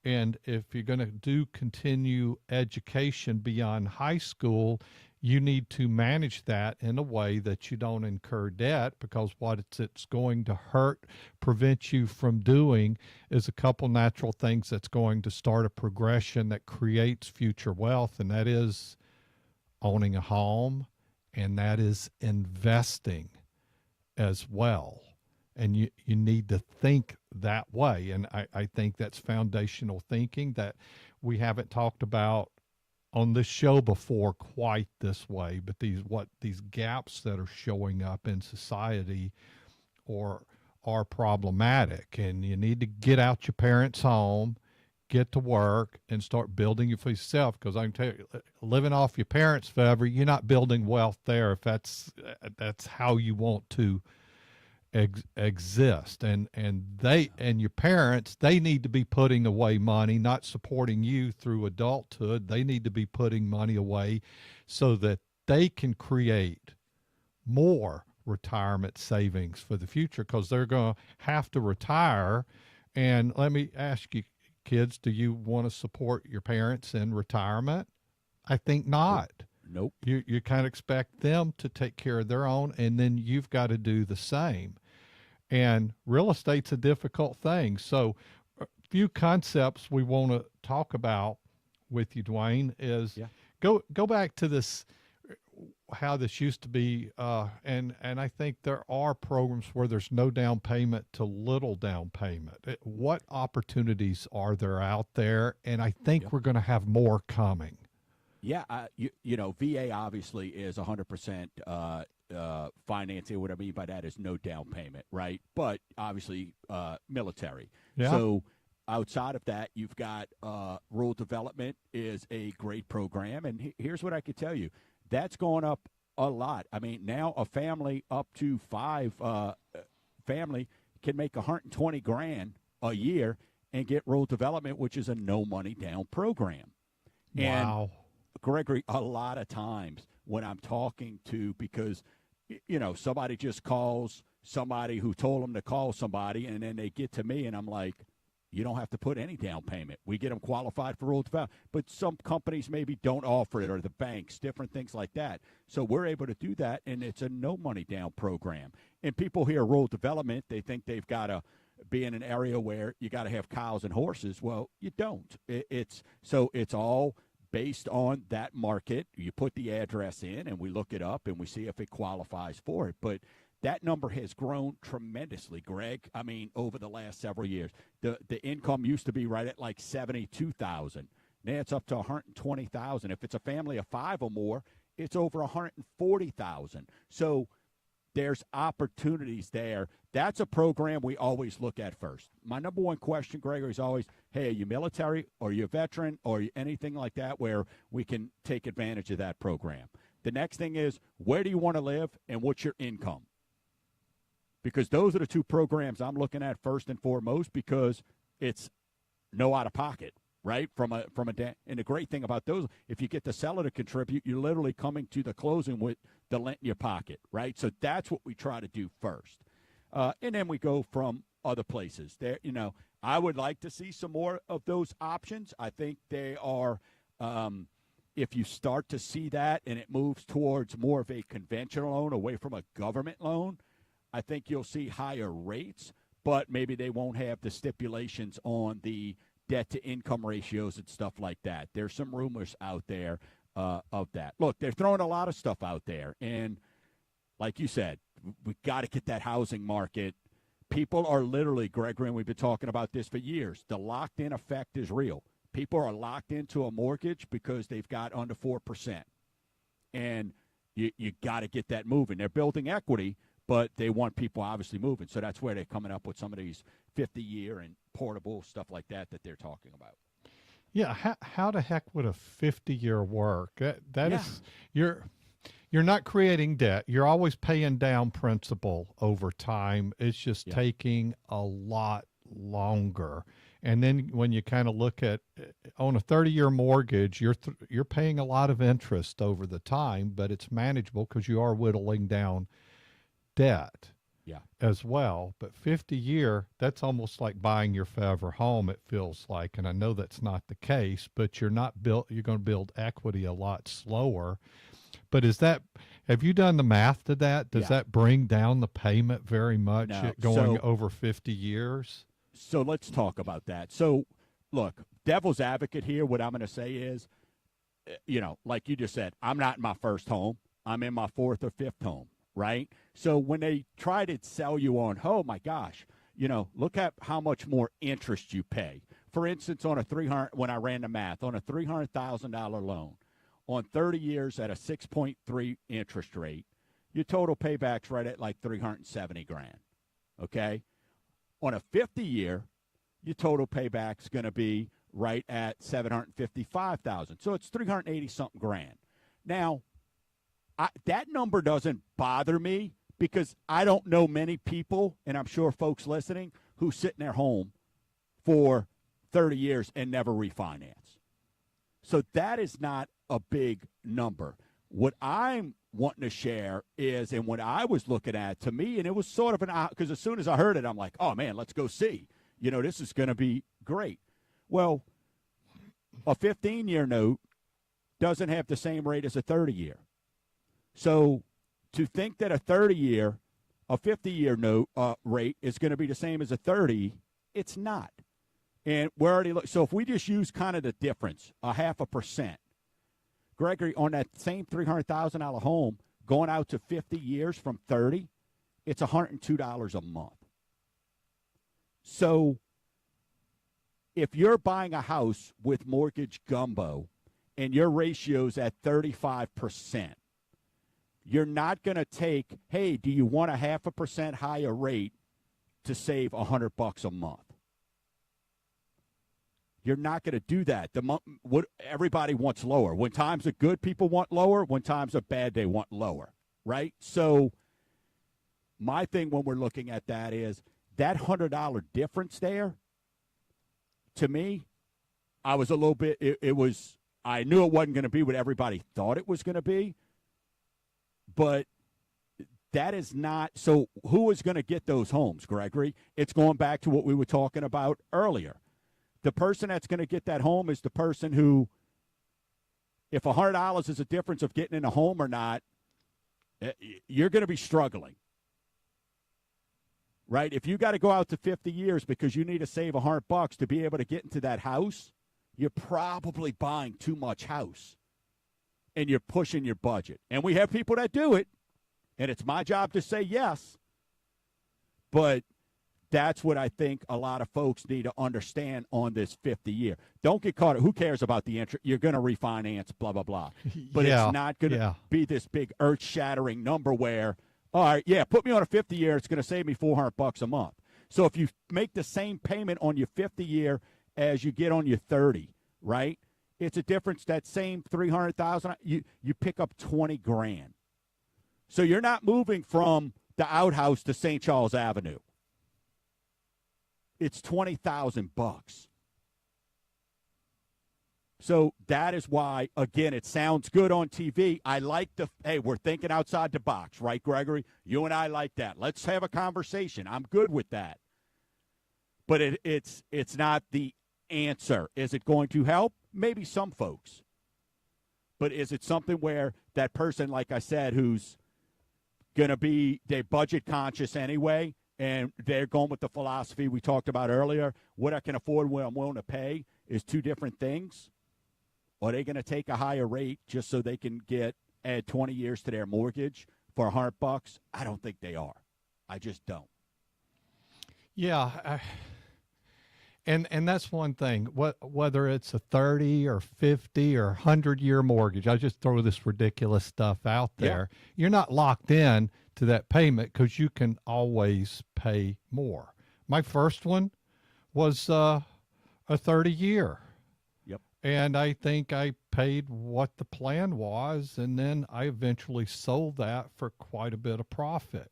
And if you're going to do continue education beyond high school, you need to manage that in a way that you don't incur debt, because what it's going to prevent you from doing is a couple natural things that's going to start a progression that creates future wealth, and that is owning a home, and that is investing. as well. And you need to think that way. And I think that's foundational thinking that we haven't talked about on this show before quite this way, but these gaps that are showing up in society are problematic, and you need to get out your parents' home, get to work, and start building it for yourself. Because I can tell you, living off your parents forever, you're not building wealth there if that's how you want to exist. And your parents, they need to be putting away money, not supporting you through adulthood. They need to be putting money away so that they can create more retirement savings for the future, because they're going to have to retire. And let me ask you, kids, do you want to support your parents in retirement? I think not. Nope. You kind of expect them to take care of their own, and then you've got to do the same. And real estate's a difficult thing. So a few concepts we want to talk about with you, Dwayne, is go back to this, how this used to be. And I think there are programs where there's no down payment to little down payment. What opportunities are there out there? And I think we're going to have more coming. Yeah, you know, VA obviously is 100% financing. What I mean by that is no down payment, right? But obviously military. Yeah. So outside of that, you've got rural development is a great program. And here's what I could tell you. That's going up a lot. I mean, now a family up to 5 family can make $120,000 a year and get rural development, which is a no money down program. Wow. And Gregory, a lot of times when I'm talking to, because, you know, somebody just calls somebody who told them to call somebody, and then they get to me, and I'm like, you don't have to put any down payment. We get them qualified for rural development. But some companies maybe don't offer it, or the banks, different things like that. So we're able to do that, and it's a no money down program. And people hear rural development, they think they've got to be in an area where you got to have cows and horses. Well, you don't. It's all based on that market. You put the address in, and we look it up, and we see if it qualifies for it. But that number has grown tremendously, Greg. I mean, over the last several years. The income used to be right at like $72,000. Now it's up to $120,000. If it's a family of 5 or more, it's over $140,000. So there's opportunities there. That's a program we always look at first. My number one question, Gregory, is always, hey, are you military, or are you a veteran, or are you anything like that where we can take advantage of that program? The next thing is, where do you want to live, and what's your income? Because those are the 2 programs I'm looking at first and foremost, because it's no out of pocket, right? And the great thing about those, if you get the seller to contribute, you're literally coming to the closing with the lent in your pocket, right? So that's what we try to do first. And then we go from other places. There, you know, I would like to see some more of those options. I think they are, if you start to see that and it moves towards more of a conventional loan away from a government loan, I think you'll see higher rates, but maybe they won't have the stipulations on the debt-to-income ratios and stuff like that. There's some rumors out there of that. Look, they're throwing a lot of stuff out there, and like you said, we've got to get that housing market. People are literally, Gregory, and we've been talking about this for years, the locked-in effect is real. People are locked into a mortgage because they've got under 4%, and you got to get that moving. They're building equity, but they want people obviously moving. So that's where they're coming up with some of these 50-year and portable stuff like that they're talking about. Yeah, how the heck would a 50-year work? That is, you're not creating debt. You're always paying down principal over time. It's just taking a lot longer. And then when you kind of look at on a 30-year mortgage, you're paying a lot of interest over the time, but it's manageable because you are whittling down debt as well. But 50-year, that's almost like buying your forever home, it feels like. And I know that's not the case, but you're going to build equity a lot slower. But have you done the math to that? Does that bring down the payment very much going over 50 years? So let's talk about that. So look, devil's advocate here, what I'm going to say is, you know, like you just said, I'm not in my first home. I'm in my 4th or 5th home. right? So when they try to sell you on, oh my gosh, look at how much more interest you pay. For instance, on a when I ran the math, on a $300,000 loan, on 30 years at a 6.3 interest rate, your total payback's right at like $370,000. Okay, on a 50-year, your total payback's going to be right at $755,000. So it's $380-something grand. Now, that number doesn't bother me because I don't know many people, and I'm sure folks listening, who sit in their home for 30 years and never refinance. So that is not a big number. What I'm wanting to share is, and what I was looking at, to me, and it was sort of because as soon as I heard it, I'm like, oh, man, let's go see. This is going to be great. Well, a 15-year note doesn't have the same rate as a 30-year. So to think that a 50-year note rate is going to be the same as a 30, it's not. And we're already so if we just use kind of the difference, 0.5%, Gregory, on that same $300,000 home going out to 50 years from 30, it's $102 a month. So if you're buying a house with mortgage gumbo and your ratio's at 35%, you're not going to take, hey, do you want a 0.5% higher rate to save $100 a month? You're not going to do that. What everybody wants lower. When times are good, people want lower. When times are bad, they want lower, right? So my thing when we're looking at that is that $100 difference there, to me, I was a little bit, I knew it wasn't going to be what everybody thought it was going to be, but that is not, so who is going to get those homes, Gregory? It's going back to what we were talking about earlier. The person that's going to get that home is the person who, if $100 is a difference of getting in a home or not, you're going to be struggling, right? If you got to go out to 50 years because you need to save $100 to be able to get into that house, you're probably buying too much house, and you're pushing your budget. And we have people that do it, and it's my job to say yes, but that's what I think a lot of folks need to understand on this 50-year. Don't get caught. Who cares about the interest? You're going to refinance, blah, blah, blah. But it's not going to be this big earth-shattering number where, all right, yeah, put me on a 50-year. It's going to save me $400 a month. So if you make the same payment on your 50-year as you get on your 30, right, it's a difference. That same $300,000, you pick up $20,000. So you're not moving from the outhouse to St. Charles Avenue. It's $20,000. So that is why, again, it sounds good on TV. I like hey, we're thinking outside the box, right, Gregory? You and I like that. Let's have a conversation. I'm good with that. But it's not the answer. Is it going to help? Maybe some folks. But is it something where that person, like I said, who's going to be, they're budget conscious anyway, and they're going with the philosophy we talked about earlier, what I can afford, what I'm willing to pay is two different things? Or are they going to take a higher rate just so they can add 20 years to their mortgage for $100? I don't think they are. I just don't. Yeah. And that's one thing, whether it's a 30 or 50 or 100-year mortgage, I just throw this ridiculous stuff out there. Yeah. You're not locked in to that payment because you can always pay more. My first one was a 30-year. Yep. And I think I paid what the plan was, and then I eventually sold that for quite a bit of profit.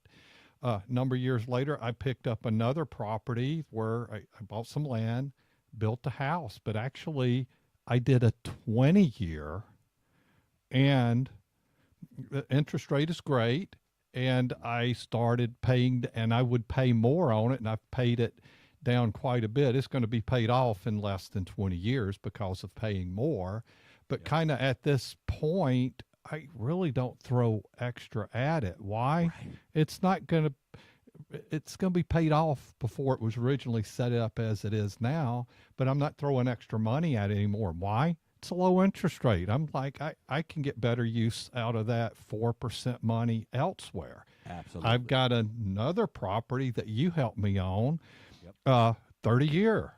A number of years later, I picked up another property where I bought some land, built a house, but actually I did a 20-year, and the interest rate is great. And I started paying, and I would pay more on it, and I've paid it down quite a bit. It's going to be paid off in less than 20 years because of paying more. But kind of at this point, I really don't throw extra at it. Why? Right. It's going to be paid off before it was originally set up as it is now, but I'm not throwing extra money at it anymore. Why? It's a low interest rate. I'm like, I can get better use out of that 4% money elsewhere. Absolutely. I've got another property that you helped me own, Yep. 30-year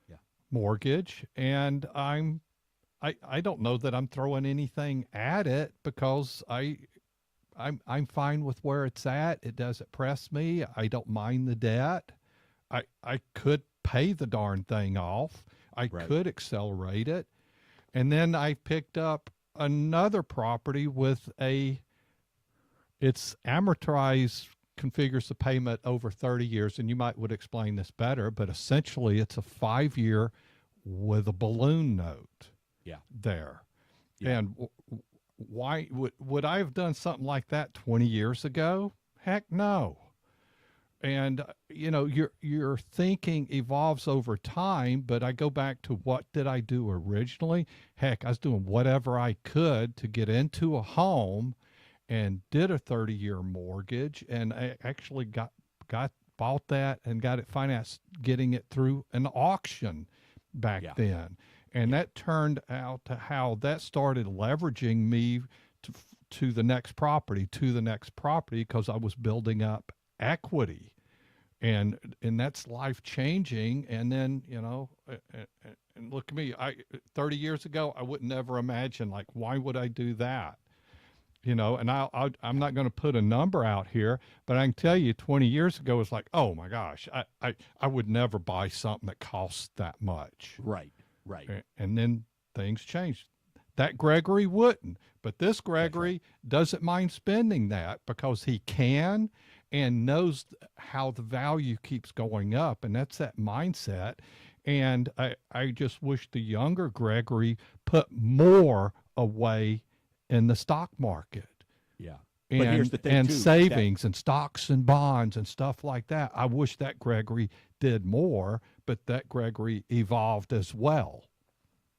Yeah. mortgage, and I don't know that I'm throwing anything at it because I'm fine with where it's at. It doesn't press me. I don't mind the debt. I could pay the darn thing off. I Right. could accelerate it. And then I picked up another property with it's amortized, configures the payment over 30 years. And you would explain this better, but essentially it's a 5-year with a balloon note Yeah. there. Yeah. And why would I have done something like that 20 years ago? Heck no. And your thinking evolves over time, but I go back to what did I do originally? Heck, I was doing whatever I could to get into a home and did a 30-year mortgage, and I actually bought that and got it financed, getting it through an auction back then. And that turned out to how that started leveraging me to the next property, because I was building up equity, and that's life changing. And then and look at me, 30 years ago I would never imagine, like, why would I do that? And I'm not going to put a number out here, but I can tell you 20 years ago it's like, oh my gosh, I would never buy something that costs that much. Right. And then things changed. That Gregory wouldn't, but this Gregory doesn't mind spending that because he can and knows how the value keeps going up, and that's that mindset. And I just wish the younger Gregory put more away in the stock market. Yeah. And, but here's the thing, and too, savings and stocks and bonds and stuff like that. I wish that Gregory did more, but that Gregory evolved as well.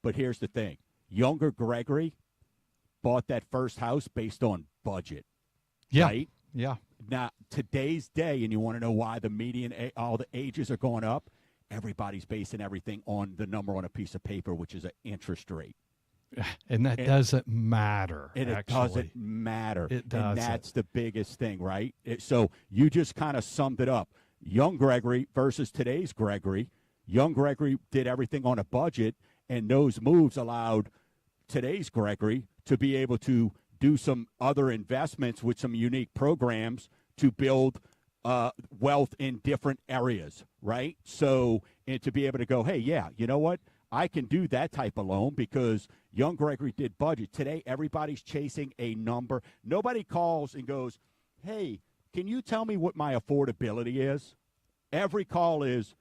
But here's the thing. Younger Gregory bought that first house based on budget. Yeah. Right? Yeah. Now, today's day, and you want to know why the median, all the ages are going up, everybody's basing everything on the number on a piece of paper, which is an interest rate. And that doesn't matter. And it doesn't matter. It doesn't. And that's the biggest thing, right? So you just kind of summed it up. Young Gregory versus today's Gregory. Young Gregory did everything on a budget, and those moves allowed today's Gregory to be able to do some other investments with some unique programs to build wealth in different areas, right? So, and to be able to go, hey, yeah, you know what? I can do that type of loan because young Gregory did budget. Today, everybody's chasing a number. Nobody calls and goes, hey, can you tell me what my affordability is? Every call is,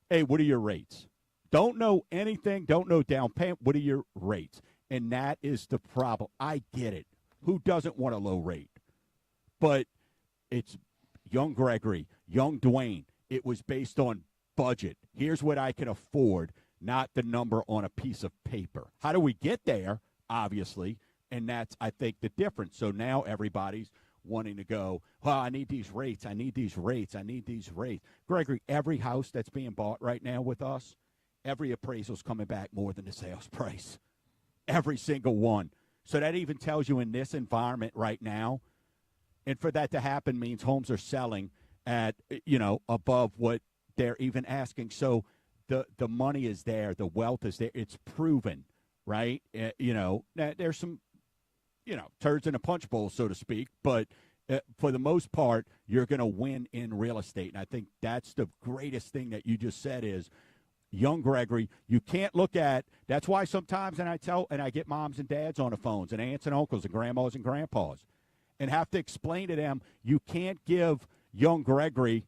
hey, what are your rates? Don't know anything. Don't know down payment. What are your rates? And that is the problem. I get it. Who doesn't want a low rate? But it's young Gregory, young Dwayne. It was based on budget. Here's what I can afford, not the number on a piece of paper. How do we get there? Obviously. And that's, I think, the difference. So now everybody's wanting to go, well, I need these rates. I need these rates. I need these rates. Gregory, every house that's being bought right now with us, every appraisal's coming back more than the sales price. Every single one. So that even tells you in this environment right now, and for that to happen means homes are selling at, above what they're even asking. So the money is there. The wealth is there. It's proven, right? There's some, turds in a punch bowl, so to speak. But for the most part, you're going to win in real estate. And I think that's the greatest thing that you just said is, young Gregory, you can't look at, that's why sometimes, and I get moms and dads on the phones and aunts and uncles and grandmas and grandpas and have to explain to them, you can't give young Gregory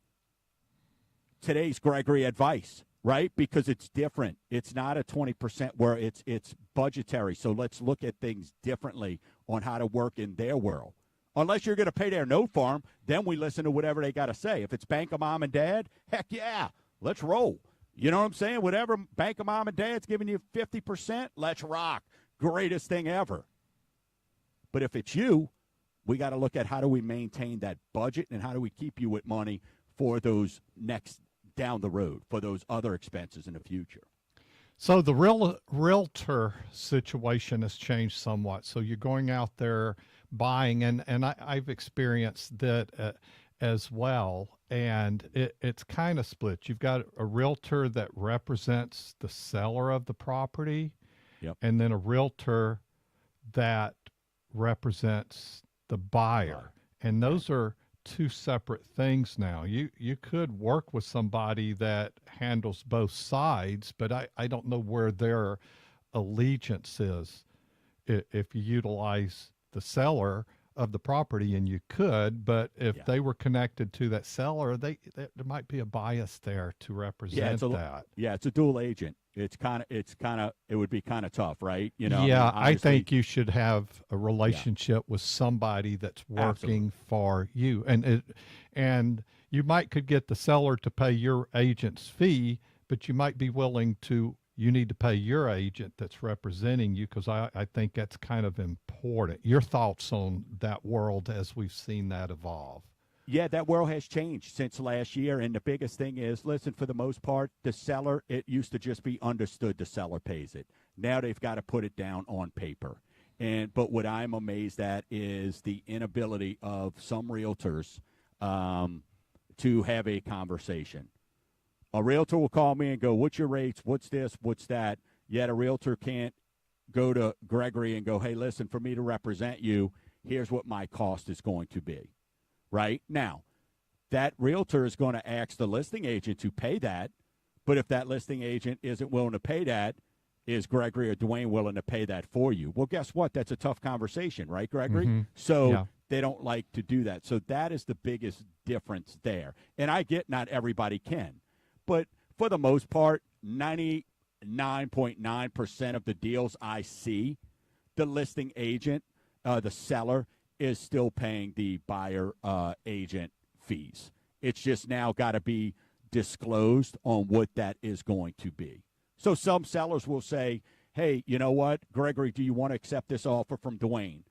today's Gregory advice, right? Because it's different. It's not a 20% where it's budgetary. So let's look at things differently on how to work in their world. Unless you're going to pay their note for them, then we listen to whatever they got to say. If it's bank of mom and dad, heck yeah, let's roll. You know what I'm saying? Whatever bank of mom and dad's giving you 50%, let's rock. Greatest thing ever. But if it's you, we got to look at how do we maintain that budget and how do we keep you with money for those next down the road, for those other expenses in the future. So the realtor situation has changed somewhat. So you're going out there buying, and I've experienced that as well. And it's kind of split. You've got a realtor that represents the seller of the property, Yep. and then a realtor that represents the buyer. And those are two separate things now. You could work with somebody that handles both sides, but I don't know where their allegiance is. If you utilize the seller of the property, and you could, but if they were connected to that seller, there might be a bias there to represent that. Yeah, it's a dual agent. It would be kind of tough, right? Yeah, I think you should have a relationship with somebody that's working for you, and you could get the seller to pay your agent's fee, but you might be willing to. You need to pay your agent that's representing you, because I think that's kind of important. Your thoughts on that world as we've seen that evolve? Yeah, that world has changed since last year, and the biggest thing is, listen, for the most part, the seller, it used to just be understood the seller pays it. Now they've got to put it down on paper. But what I'm amazed at is the inability of some realtors to have a conversation. A realtor will call me and go, what's your rates? What's this? What's that? Yet a realtor can't go to Gregory and go, hey, listen, for me to represent you, here's what my cost is going to be. Right? Now, that realtor is going to ask the listing agent to pay that, but if that listing agent isn't willing to pay that, is Gregory or Dwayne willing to pay that for you? Well, guess what? That's a tough conversation, right, Gregory? Mm-hmm. So they don't like to do that. So that is the biggest difference there. And I get not everybody can. But for the most part, 99.9% of the deals I see, the listing agent, the seller, is still paying the buyer agent fees. It's just now got to be disclosed on what that is going to be. So some sellers will say, hey, you know what, Gregory, do you want to accept this offer from Dwayne?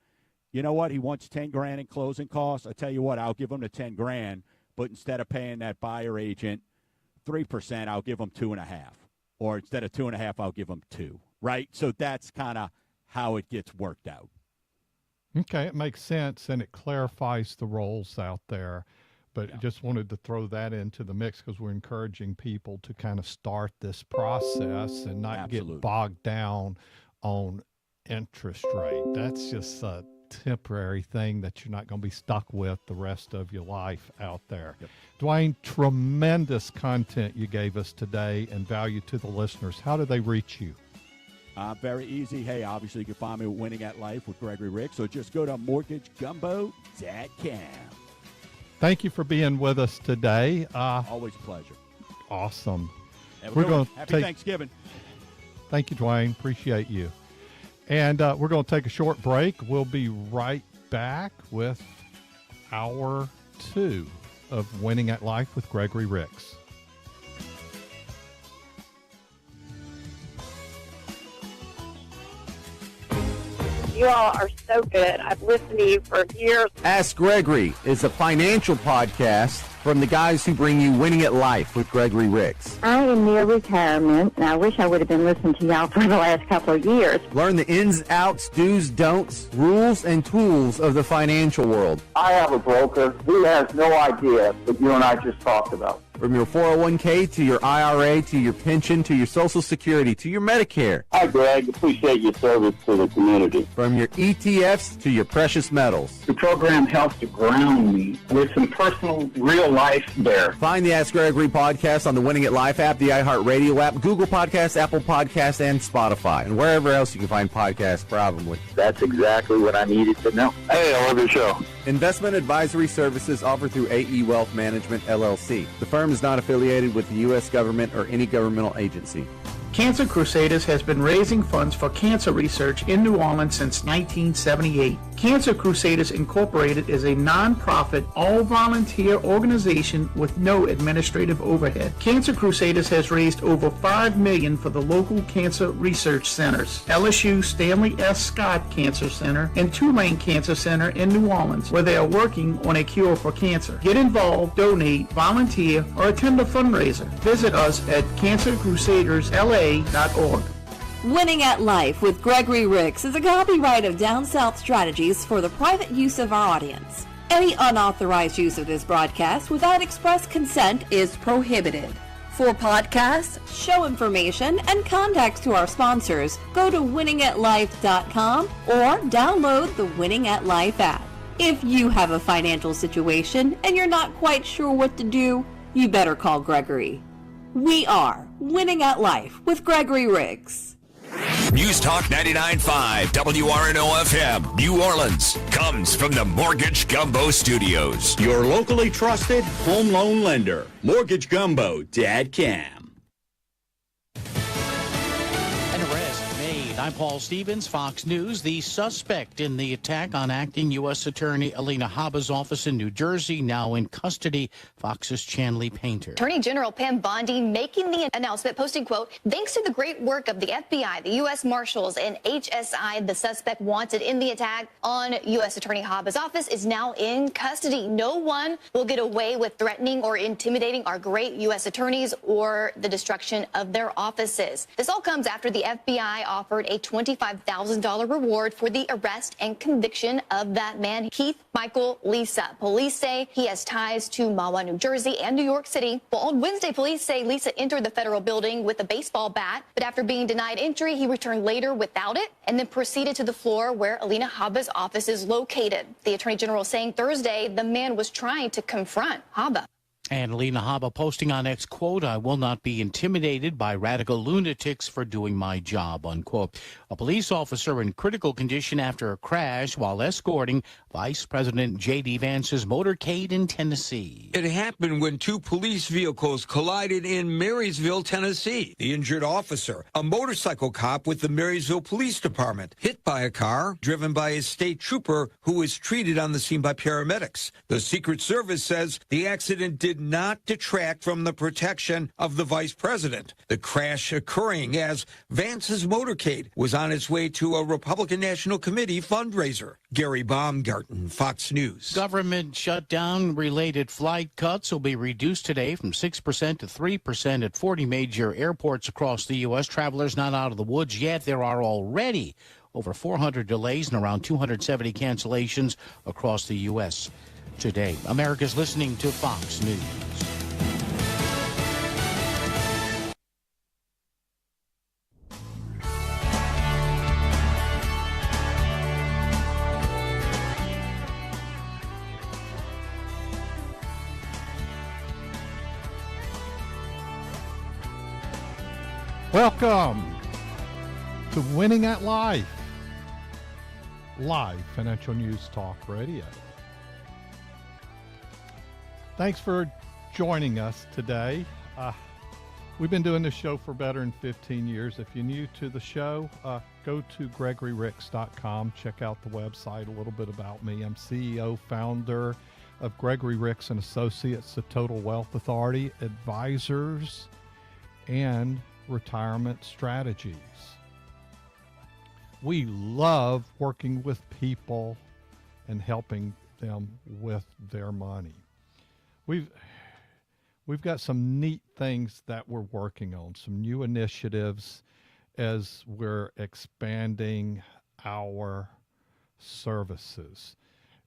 You know what, he wants $10,000 in closing costs. I tell you what, I'll give him the $10,000, but instead of paying that buyer agent 3%, I'll give them 2.5%, or instead of 2.5%, I'll give them 2%. Right? So that's kind of how it gets worked out. Okay, it makes sense, and it clarifies the roles out there. But just wanted to throw that into the mix, because we're encouraging people to kind of start this process and not get bogged down on interest rate. That's just a temporary thing that you're not going to be stuck with the rest of your life out there. Dwayne, tremendous content you gave us today and value to the listeners. How do they reach you? Very easy. Hey, obviously you can find me Winning at Life with Gregory Ricks, so just go to mortgagegumbo.com. Thank you for being with us today. Always a pleasure. Awesome. We're going to Happy Thanksgiving. Thank you, Dwayne. Appreciate you. And we're going to take a short break. We'll be right back with hour 2 of Winning at Life with Gregory Ricks. You all are so good. I've listened to you for years. Ask Gregory is a financial podcast from the guys who bring you Winning at Life with Gregory Ricks. I am near retirement, and I wish I would have been listening to y'all for the last couple of years. Learn the ins, outs, do's, don'ts, rules, and tools of the financial world. I have a broker who has no idea what you and I just talked about. From your 401k to your IRA to your pension to your Social Security to your Medicare. Hi, Greg. Appreciate your service to the community. From your ETFs to your precious metals. The program helps to ground me with some personal, real life there. Find the Ask Gregory podcast on the Winning at Life app, the iHeartRadio app, Google Podcasts, Apple Podcasts, and Spotify, and wherever else you can find podcasts, probably. That's exactly what I needed to know. Hey, I love your show. Investment advisory services offered through AE Wealth Management, LLC. The firm is not affiliated with the U.S. government or any governmental agency. Cancer Crusaders has been raising funds for cancer research in New Orleans since 1978. Cancer Crusaders Incorporated is a non-profit, all-volunteer organization with no administrative overhead. Cancer Crusaders has raised over $5 million for the local cancer research centers, LSU Stanley S. Scott Cancer Center and Tulane Cancer Center in New Orleans, where they are working on a cure for cancer. Get involved, donate, volunteer, or attend a fundraiser. Visit us at cancercrusadersla.org. Winning at Life with Gregory Ricks is a copyright of Down South Strategies for the private use of our audience. Any unauthorized use of this broadcast without express consent is prohibited. For podcasts, show information, and contacts to our sponsors, go to winningatlife.com or download the Winning at Life app. If you have a financial situation and you're not quite sure what to do, you better call Gregory. We are Winning at Life with Gregory Ricks. News Talk 99.5 WRNO FM, New Orleans, comes from the Mortgage Gumbo Studios. Your locally trusted home loan lender, MortgageGumbo.com. An arrest made. I'm Paul Stevens, Fox News. The suspect in the attack on acting U.S. Attorney Alina Habba's office in New Jersey, now in custody. Fox's Chanley Painter. Attorney General Pam Bondi making the announcement, posting, quote, "Thanks to the great work of the FBI, the U.S. Marshals, and HSI, the suspect wanted in the attack on U.S. Attorney Habba's office is now in custody. No one will get away with threatening or intimidating our great U.S. attorneys or the destruction of their offices." This all comes after the FBI offered a $25,000 reward for the arrest and conviction of that man, Keith Michael Lisa. Police say he has ties to Mahwah, New Jersey and New York City. Well, on Wednesday, police say Lisa entered the federal building with a baseball bat, but after being denied entry, he returned later without it and then proceeded to the floor where Alina Habba's office is located. The Attorney General saying Thursday the man was trying to confront Habba. And Alina Habba posting on X, quote, "I will not be intimidated by radical lunatics for doing my job," unquote. A police officer in critical condition after a crash while escorting Vice President J.D. Vance's motorcade in Tennessee. It happened when two police vehicles collided in Marysville, Tennessee. The injured officer, a motorcycle cop with the Marysville Police Department, hit by a car driven by a state trooper who was treated on the scene by paramedics. The Secret Service says the accident did not detract from the protection of the vice president. The crash occurring as Vance's motorcade was on its way to a Republican National Committee fundraiser. Gary Baumgarten, Fox News. Government shutdown-related flight cuts will be reduced today from 6% to 3% at 40 major airports across the U.S. Travelers not out of the woods yet. There are already over 400 delays and around 270 cancellations across the U.S. today. America's listening to Fox News. Welcome to Winning at Life, live financial news talk radio. Thanks for joining us today. We've been doing this show for better than 15 years. If you're new to the show, go to GregoryRicks.com. Check out the website, a little bit about me. I'm CEO, founder of Gregory Ricks and Associates, the Total Wealth Authority, advisors, and retirement strategies. We love working with people and helping them with their money. We've got some neat things that we're working on, some new initiatives as we're expanding our services.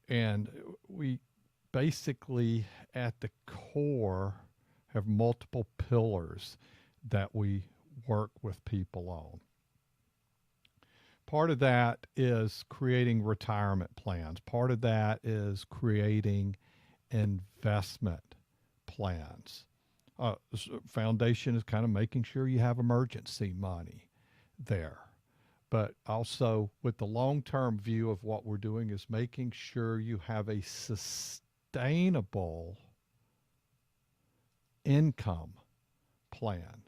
And we basically, at the core, have multiple pillars that we work with people on. Part of that is creating retirement plans. Part of that is creating investment plans. Foundation is kind of making sure you have emergency money there. But also with the long-term view of what we're doing is making sure you have a sustainable income plan.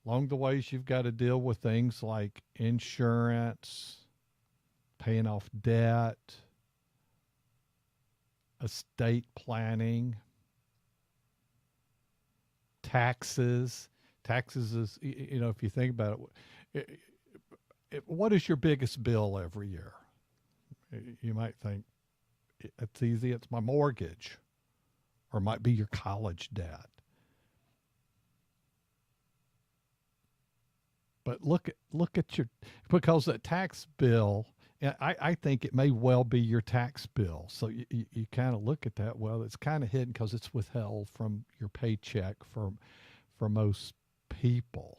Along the ways, you've got to deal with things like insurance, paying off debt, estate planning, taxes. Taxes is, if you think about it, what is your biggest bill every year? You might think, it's easy, it's my mortgage, or it might be your college debt. But look at your, because that tax bill, I think it may well be your tax bill. So you kind of look at that. Well, it's kind of hidden because it's withheld from your paycheck for most people.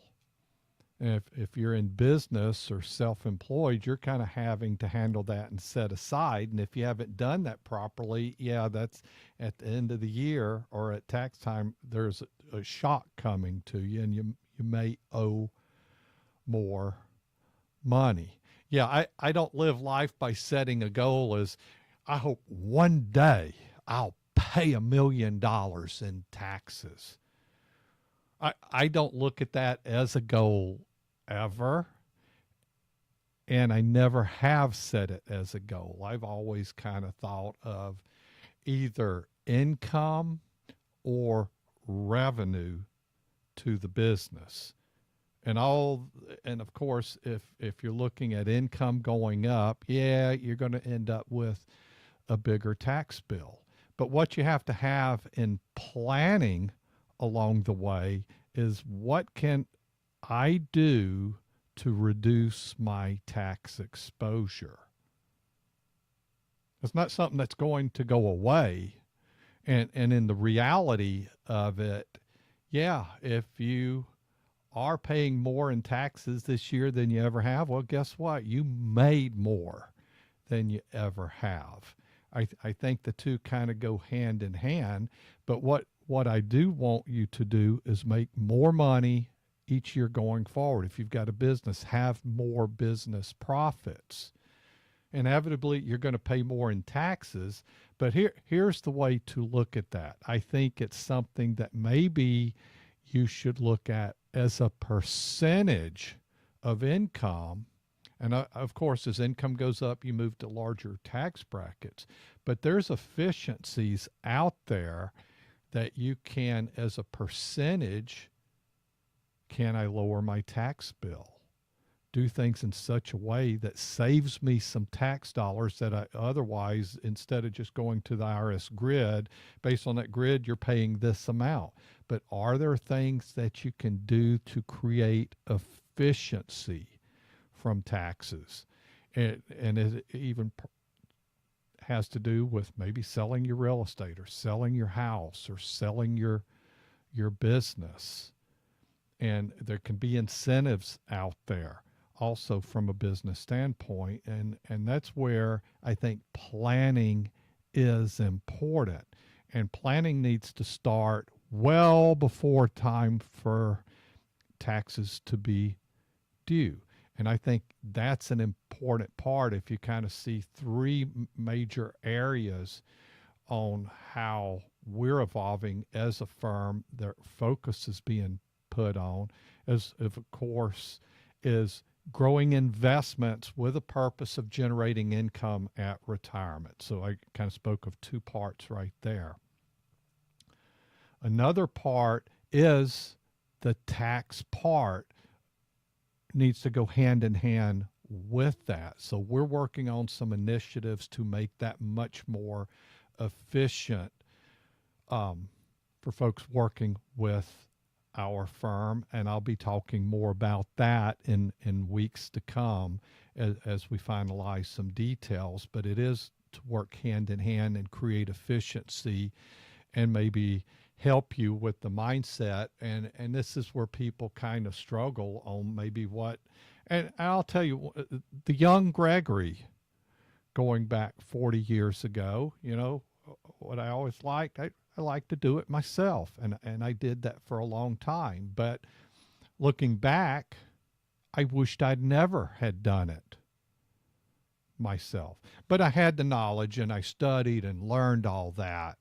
And if you're in business or self-employed, you're kind of having to handle that and set aside. And if you haven't done that properly, yeah, that's at the end of the year or at tax time, there's a shock coming to you, and you may owe more money. Yeah, I don't live life by setting a goal as I hope one day I'll pay $1 million in taxes. I don't look at that as a goal ever, and I never have set it as a goal. I've always kind of thought of either income or revenue to the business. And of course, if you're looking at income going up, yeah, you're going to end up with a bigger tax bill. But what you have to have in planning along the way is, what can I do to reduce my tax exposure? It's not something that's going to go away. And in the reality of it, yeah, if you are paying more in taxes this year than you ever have, well, guess what? You made more than you ever have. I think the two kind of go hand in hand. But what I do want you to do is make more money each year going forward. If you've got a business, have more business profits. Inevitably, you're going to pay more in taxes. But here's the way to look at that. I think it's something that maybe you should look at as a percentage of income. And of course, as income goes up, you move to larger tax brackets. But there's efficiencies out there that you can, as a percentage, can I lower my tax bill? Do things in such a way that saves me some tax dollars that I otherwise, instead of just going to the IRS grid, based on that grid, you're paying this amount. But are there things that you can do to create efficiency from taxes? And it even has to do with maybe selling your real estate or selling your house or selling your business. And there can be incentives out there also from a business standpoint. And that's where I think planning is important. And planning needs to start well before time for taxes to be due. And I think that's an important part. If you kind of see three major areas on how we're evolving as a firm, their focus is being put on, as of course, is growing investments with a purpose of generating income at retirement. So I kind of spoke of two parts right there. Another part is the tax part needs to go hand in hand with that. So we're working on some initiatives to make that much more efficient for folks working with our firm, and I'll be talking more about that in weeks to come as we finalize some details. But it is to work hand in hand and create efficiency and maybe help you with the mindset. And this is where people kind of struggle on maybe what, and I'll tell you, the young Gregory going back 40 years ago, you know, what I always liked, I like to do it myself. And I did that for a long time. But looking back, I wished I'd never had done it myself. But I had the knowledge and I studied and learned all that.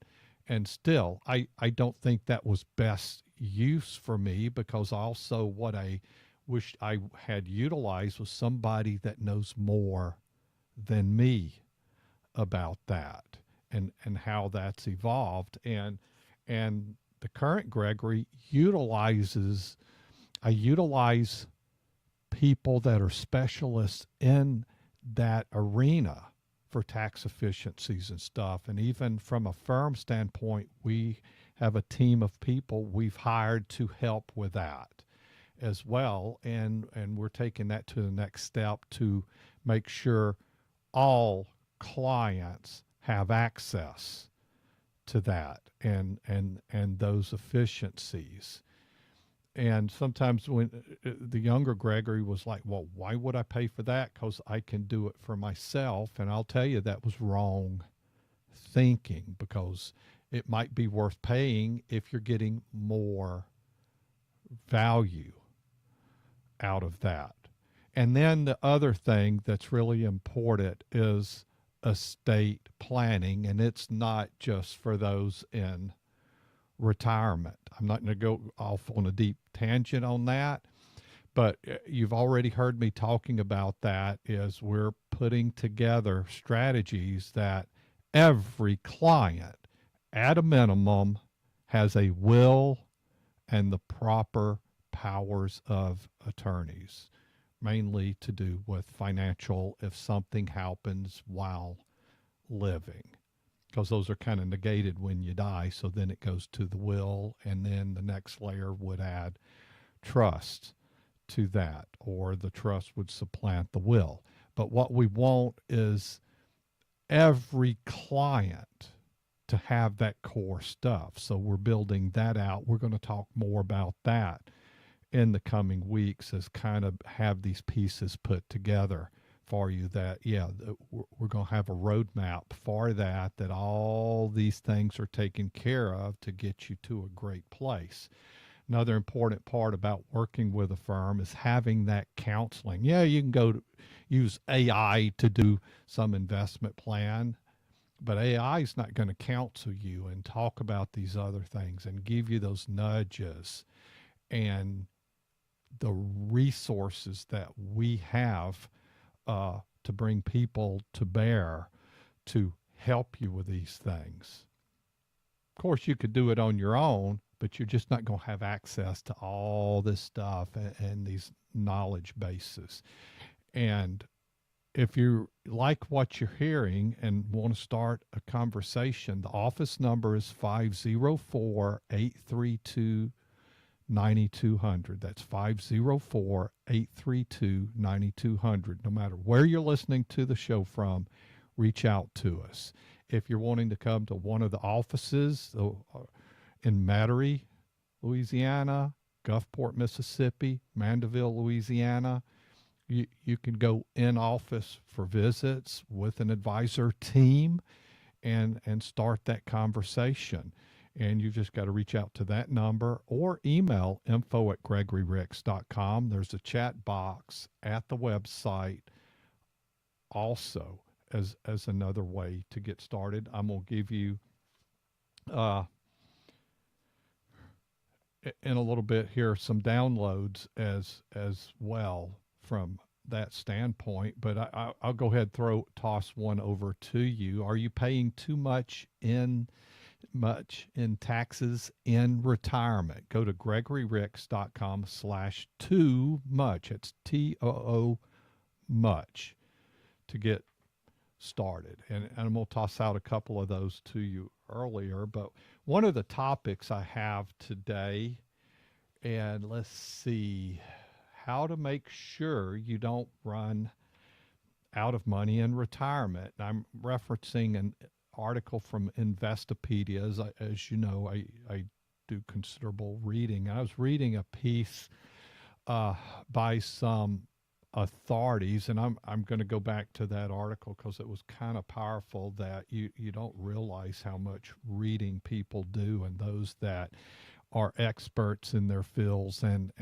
And still, I don't think that was best use for me, because also what I wished I had utilized was somebody that knows more than me about that and how that's evolved. And the current Gregory I utilize people that are specialists in that arena for tax efficiencies and stuff. And even from a firm standpoint, we have a team of people we've hired to help with that. as well. And we're taking that to the next step to make sure all clients have access to that and those efficiencies. And sometimes when the younger Gregory was like, well, why would I pay for that? Because I can do it for myself. And I'll tell you, that was wrong thinking, because it might be worth paying if you're getting more value out of that. And then the other thing that's really important is estate planning, and it's not just for those in retirement. I'm not going to go off on a deep tangent on that, but you've already heard me talking about that. Is we're putting together strategies that every client at a minimum has a will and the proper powers of attorneys, mainly to do with financial if something happens while living, because those are kind of negated when you die. So then it goes to the will, and then the next layer would add trust to that, or the trust would supplant the will. But what we want is every client to have that core stuff. So we're building that out. We're going to talk more about that in the coming weeks, as kind of have these pieces put together for you, that we're going to have a roadmap for that all these things are taken care of to get you to a great place. Another important part about working with a firm is having that counseling. Yeah, you can go use AI to do some investment plan, but AI is not going to counsel you and talk about these other things and give you those nudges and the resources that we have to bring people to bear to help you with these things. Of course, you could do it on your own, but you're just not going to have access to all this stuff and these knowledge bases. And if you like what you're hearing and want to start a conversation, the office number is 504-832-9200. That's 504-832-9200. No matter where you're listening to the show from, reach out to us. If you're wanting to come to one of the offices in Metairie, Louisiana, Gulfport, Mississippi, Mandeville, Louisiana, you can go in office for visits with an advisor team and start that conversation. And you just got to reach out to that number or email info@gregoryricks.com. There's a chat box at the website also as another way to get started. I'm going to give you in a little bit here some downloads as well from that standpoint, but I'll go ahead and toss one over to you. Are you paying too much in taxes in retirement? Go to gregoryricks.com/too much. It's TOO much to get started. And I'm going to toss out a couple of those to you earlier, but one of the topics I have today, and let's see, how to make sure you don't run out of money in retirement. I'm referencing an article from Investopedia. As you know, I do considerable reading. I was reading a piece by some authorities, and I'm going to go back to that article because it was kind of powerful, that you don't realize how much reading people do, and those that are experts in their fields and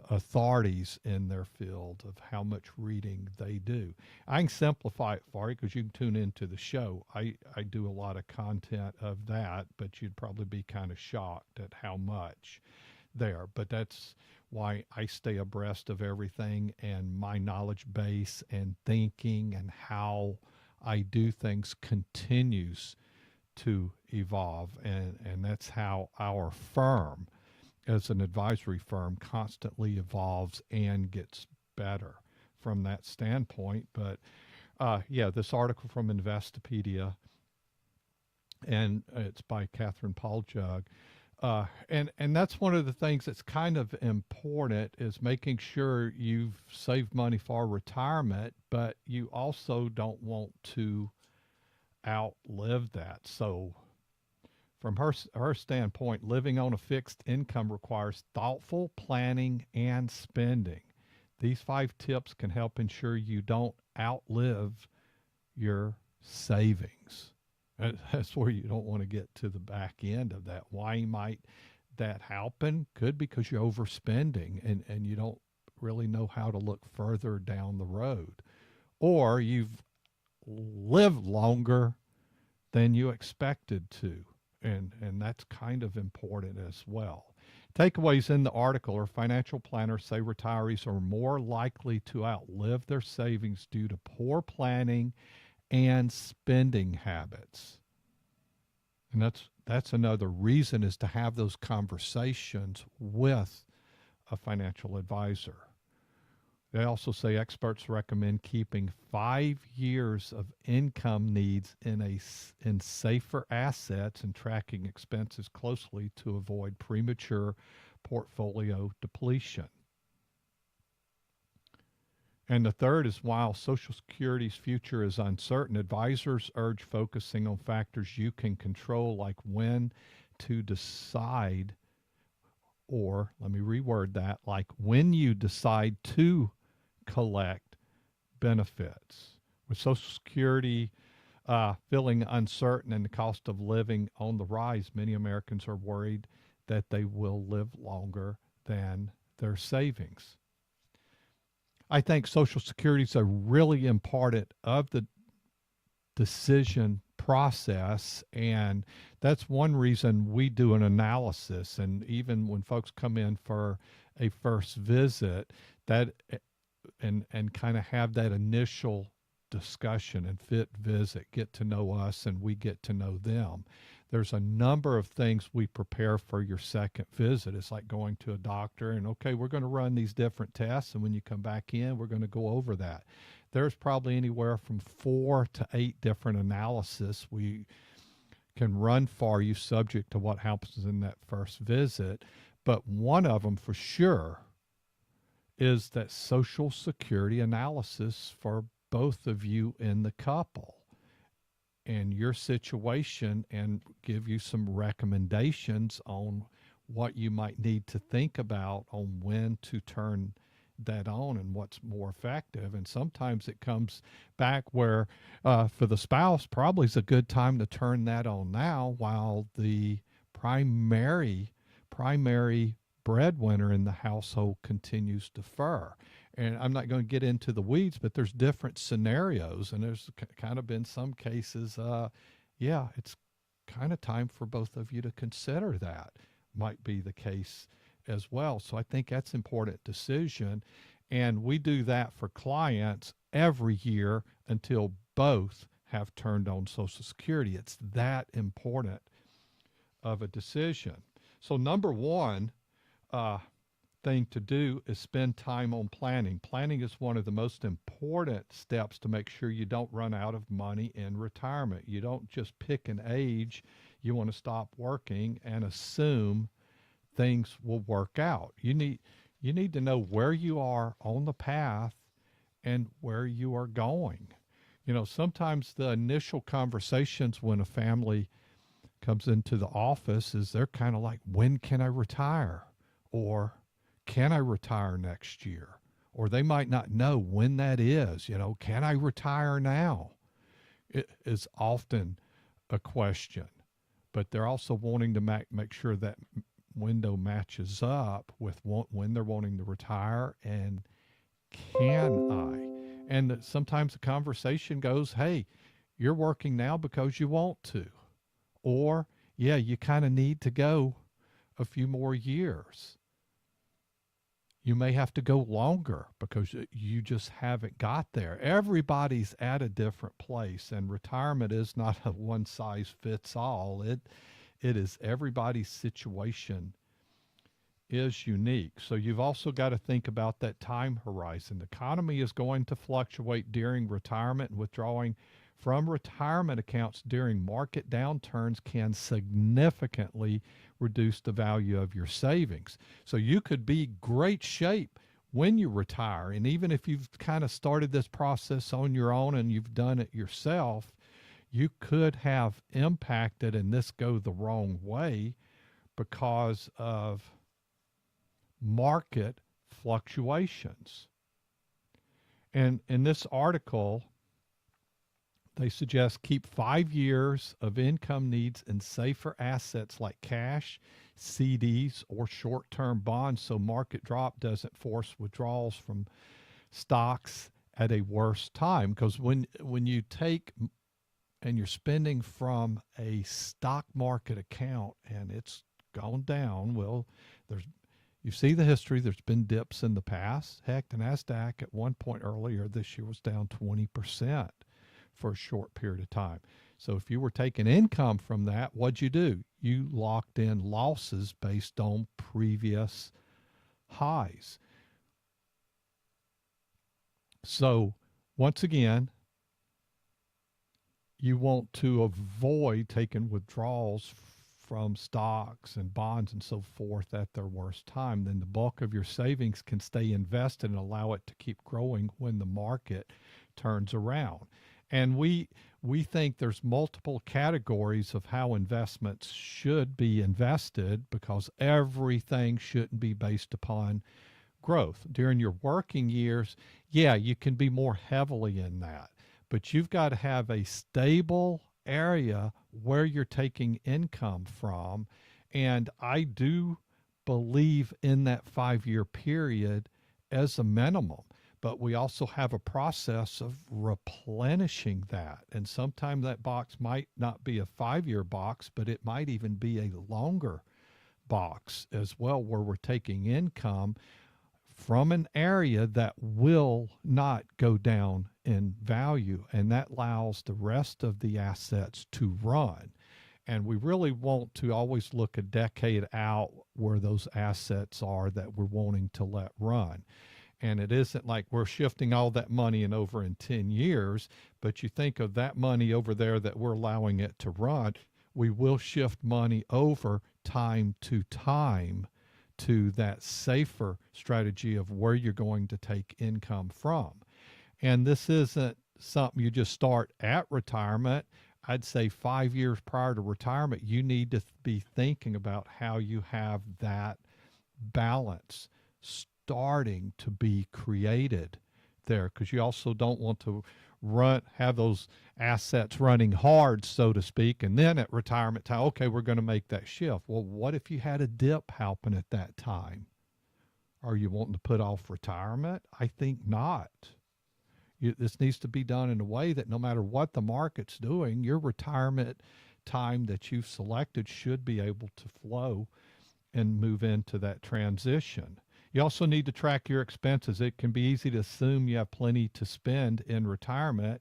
authorities in their field, of how much reading they do. I can simplify it for you because you can tune into the show. I do a lot of content of that, but you'd probably be kind of shocked at how much there. But that's why I stay abreast of everything, and my knowledge base and thinking and how I do things continues to evolve, and that's how our firm as an advisory firm constantly evolves and gets better from that standpoint. But this article from Investopedia, and it's by Catherine Pauljug, And that's one of the things that's kind of important is making sure you've saved money for retirement, but you also don't want to outlive that. So from her standpoint, living on a fixed income requires thoughtful planning and spending. These 5 tips can help ensure you don't outlive your savings. That's where you don't want to get to the back end of that. Why might that happen? Could because you're overspending and you don't really know how to look further down the road. Or you've lived longer than you expected to. And that's kind of important as well. Takeaways in the article are financial planners say retirees are more likely to outlive their savings due to poor planning and spending habits. And that's another reason is to have those conversations with a financial advisor. They also say experts recommend keeping 5 years of income needs in safer assets and tracking expenses closely to avoid premature portfolio depletion. And the third is while Social Security's future is uncertain, advisors urge focusing on factors you can control, like when to decide, or let me reword that, like when you decide to collect benefits. With Social Security feeling uncertain and the cost of living on the rise, many Americans are worried that they will live longer than their savings. I think Social Security is a really important of the decision process, and that's one reason we do an analysis. And even when folks come in for a first visit, that and kind of have that initial discussion and fit visit, get to know us and we get to know them. There's a number of things we prepare for your second visit. It's like going to a doctor and, okay, we're going to run these different tests. And when you come back in, we're going to go over that. There's probably anywhere from 4 to 8 different analysis we can run for you subject to what happens in that first visit. But one of them for sure is that Social Security analysis for both of you in the couple and your situation, and give you some recommendations on what you might need to think about on when to turn that on and what's more effective. And sometimes it comes back where for the spouse probably is a good time to turn that on now while the primary breadwinner in the household continues to defer. And I'm not going to get into the weeds, but there's different scenarios, and there's kind of been some cases, it's kind of time for both of you to consider that. Might be the case as well. So I think that's an important decision, and we do that for clients every year until both have turned on Social Security. It's that important of a decision. So number one, thing to do is spend time on planning. Planning is one of the most important steps to make sure you don't run out of money in retirement. You don't just pick an age you want to stop working and assume things will work out. You need to know where you are on the path and where you are going. You know, sometimes the initial conversations when a family comes into the office is they're kind of like, when can I retire? Or can I retire next year? Or they might not know when that is. You know, can I retire now? It is often a question, but they're also wanting to make sure that window matches up with when they're wanting to retire and can I? And sometimes the conversation goes, hey, you're working now because you want to. Or, yeah, you kind of need to go a few more years. You may have to go longer because you just haven't got there. Everybody's at a different place, and retirement is not a one-size-fits-all. It is everybody's situation is unique. So you've also got to think about that time horizon. The economy is going to fluctuate during retirement, and withdrawing from retirement accounts during market downturns can significantly reduce the value of your savings. So you could be great shape when you retire. And even if you've kind of started this process on your own and you've done it yourself, you could have impacted and this go the wrong way because of market fluctuations. And in this article, they suggest keep 5 years of income needs in safer assets like cash, CDs, or short-term bonds so market drop doesn't force withdrawals from stocks at a worse time. Because when you take and you're spending from a stock market account and it's gone down, well, you see the history. There's been dips in the past. Heck, the NASDAQ at one point earlier this year was down 20% for a short period of time. So if you were taking income from that, what'd you do? You locked in losses based on previous highs. So once again, you want to avoid taking withdrawals from stocks and bonds and so forth at their worst time. Then the bulk of your savings can stay invested and allow it to keep growing when the market turns around. And we think there's multiple categories of how investments should be invested because everything shouldn't be based upon growth. During your working years, yeah, you can be more heavily in that, but you've got to have a stable area where you're taking income from. And I do believe in that 5-year period as a minimum. But we also have a process of replenishing that. And sometimes that box might not be a 5-year box, but it might even be a longer box as well, where we're taking income from an area that will not go down in value. And that allows the rest of the assets to run. And we really want to always look a decade out where those assets are that we're wanting to let run. And it isn't like we're shifting all that money in 10 years, but you think of that money over there that we're allowing it to run, we will shift money over time to that safer strategy of where you're going to take income from. And this isn't something you just start at retirement. I'd say 5 years prior to retirement, you need to be thinking about how you have that balance starting to be created there, because you also don't want to have those assets running hard, so to speak, and then at retirement time, okay, we're going to make that shift. Well, what if you had a dip happen at that time? Are you wanting to put off retirement? I think not. This needs to be done in a way that no matter what the market's doing, your retirement time that you've selected should be able to flow and move into that transition. You also need to track your expenses. It can be easy to assume you have plenty to spend in retirement,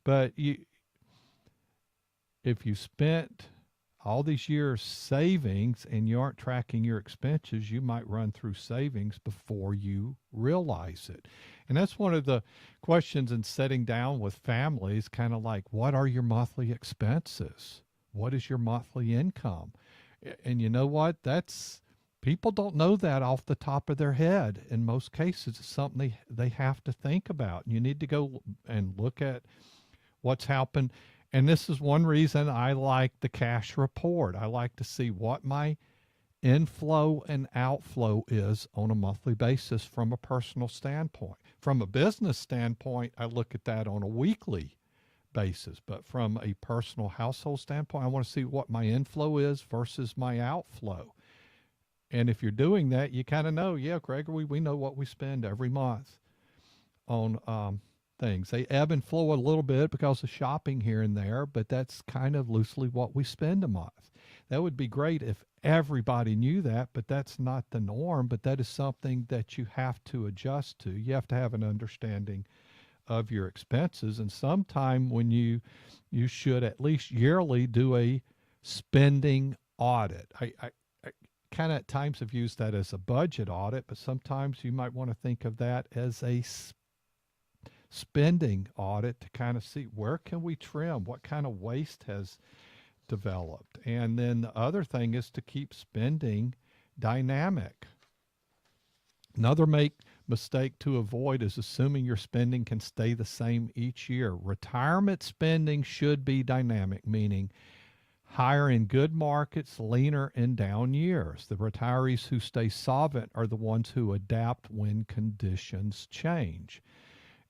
but if you spent all these years savings and you aren't tracking your expenses, you might run through savings before you realize it. And that's one of the questions in sitting down with families, kind of like, what are your monthly expenses? What is your monthly income? And you know what? People don't know that off the top of their head. In most cases, it's something they have to think about. You need to go and look at what's happened. And this is one reason I like the cash report. I like to see what my inflow and outflow is on a monthly basis from a personal standpoint. From a business standpoint, I look at that on a weekly basis. But from a personal household standpoint, I want to see what my inflow is versus my outflow. And if you're doing that, you kind of know, yeah, Gregory, we know what we spend every month on things. They ebb and flow a little bit because of shopping here and there, but that's kind of loosely what we spend a month. That would be great if everybody knew that, but that's not the norm. But that is something that you have to adjust to. You have to have an understanding of your expenses. And sometime when you should at least yearly do a spending audit. I kind of at times have used that as a budget audit, but sometimes you might want to think of that as a spending audit to kind of see where can we trim, what kind of waste has developed. And then the other thing is to keep spending dynamic. Another mistake to avoid is assuming your spending can stay the same each year. Retirement spending should be dynamic, meaning higher in good markets, leaner in down years. The retirees who stay solvent are the ones who adapt when conditions change.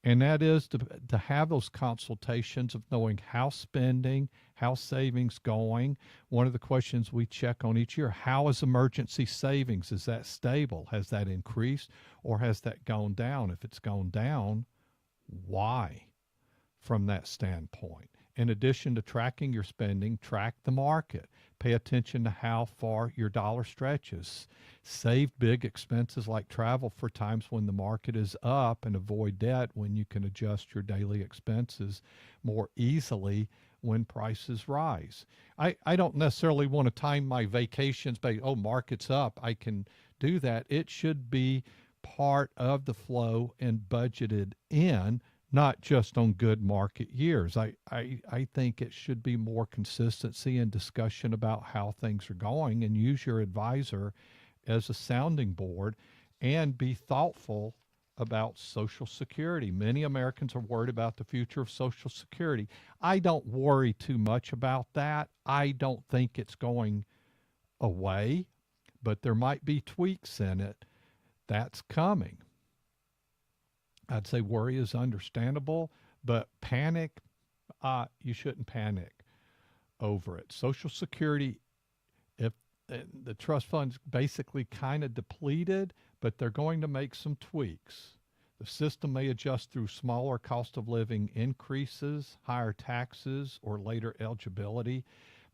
And that is to have those consultations of knowing how spending, how savings going. One of the questions we check on each year, how is emergency savings? Is that stable? Has that increased or has that gone down? If it's gone down, why from that standpoint? In addition to tracking your spending, track the market. Pay attention to how far your dollar stretches. Save big expenses like travel for times when the market is up and avoid debt when you can adjust your daily expenses more easily when prices rise. I don't necessarily want to time my vacations by, oh, market's up, I can do that. It should be part of the flow and budgeted in, not just on good market years. I think it should be more consistency and discussion about how things are going, and use your advisor as a sounding board and be thoughtful about Social Security. Many Americans are worried about the future of Social Security. I don't worry too much about that. I don't think it's going away, but there might be tweaks in it. That's coming. I'd say worry is understandable, but panic, you shouldn't panic over it. Social Security, if the trust fund's basically kind of depleted, but they're going to make some tweaks. The system may adjust through smaller cost of living increases, higher taxes, or later eligibility.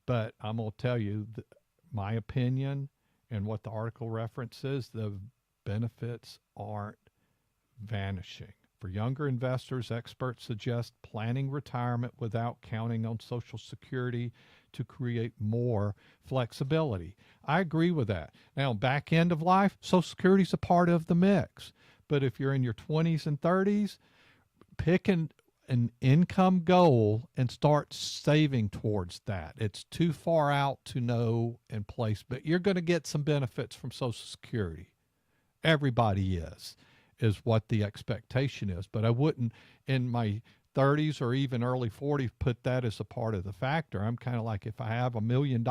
But I'm going to tell you my opinion and what the article references, the benefits aren't vanishing. For younger investors, experts suggest planning retirement without counting on Social Security to create more flexibility. I agree with that. Now, back end of life, Social Security is a part of the mix. But if you're in your 20s and 30s, pick an income goal and start saving towards that. It's too far out to know in place, but you're going to get some benefits from Social Security. Everybody is what the expectation is. But I wouldn't, in my 30s or even early 40s, put that as a part of the factor. I'm kind of like, if I have $1 million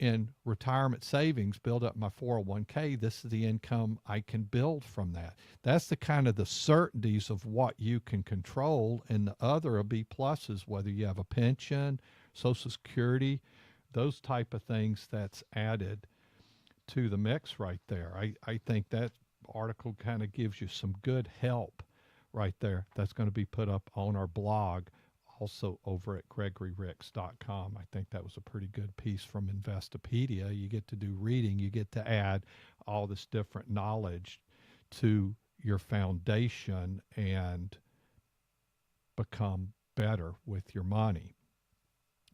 in retirement savings, build up my 401k, this is the income I can build from that. That's the kind of the certainties of what you can control. And the other will be pluses, whether you have a pension, Social Security, those type of things that's added to the mix right there. I think that article kind of gives you some good help right there. That's going to be put up on our blog, also over at GregoryRicks.com. I think that was a pretty good piece from Investopedia. You get to do reading, you get to add all this different knowledge to your foundation and become better with your money.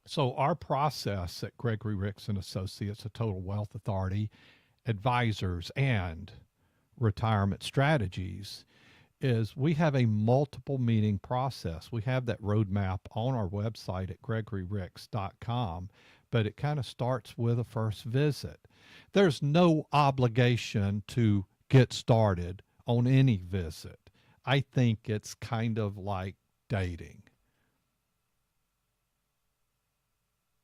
So our process at Gregory Ricks and Associates, a Total Wealth Authority, advisors and retirement strategies, is we have a multiple meeting process. We have that roadmap on our website at GregoryRicks.com, but it kind of starts with a first visit. There's no obligation to get started on any visit. I think it's kind of like dating.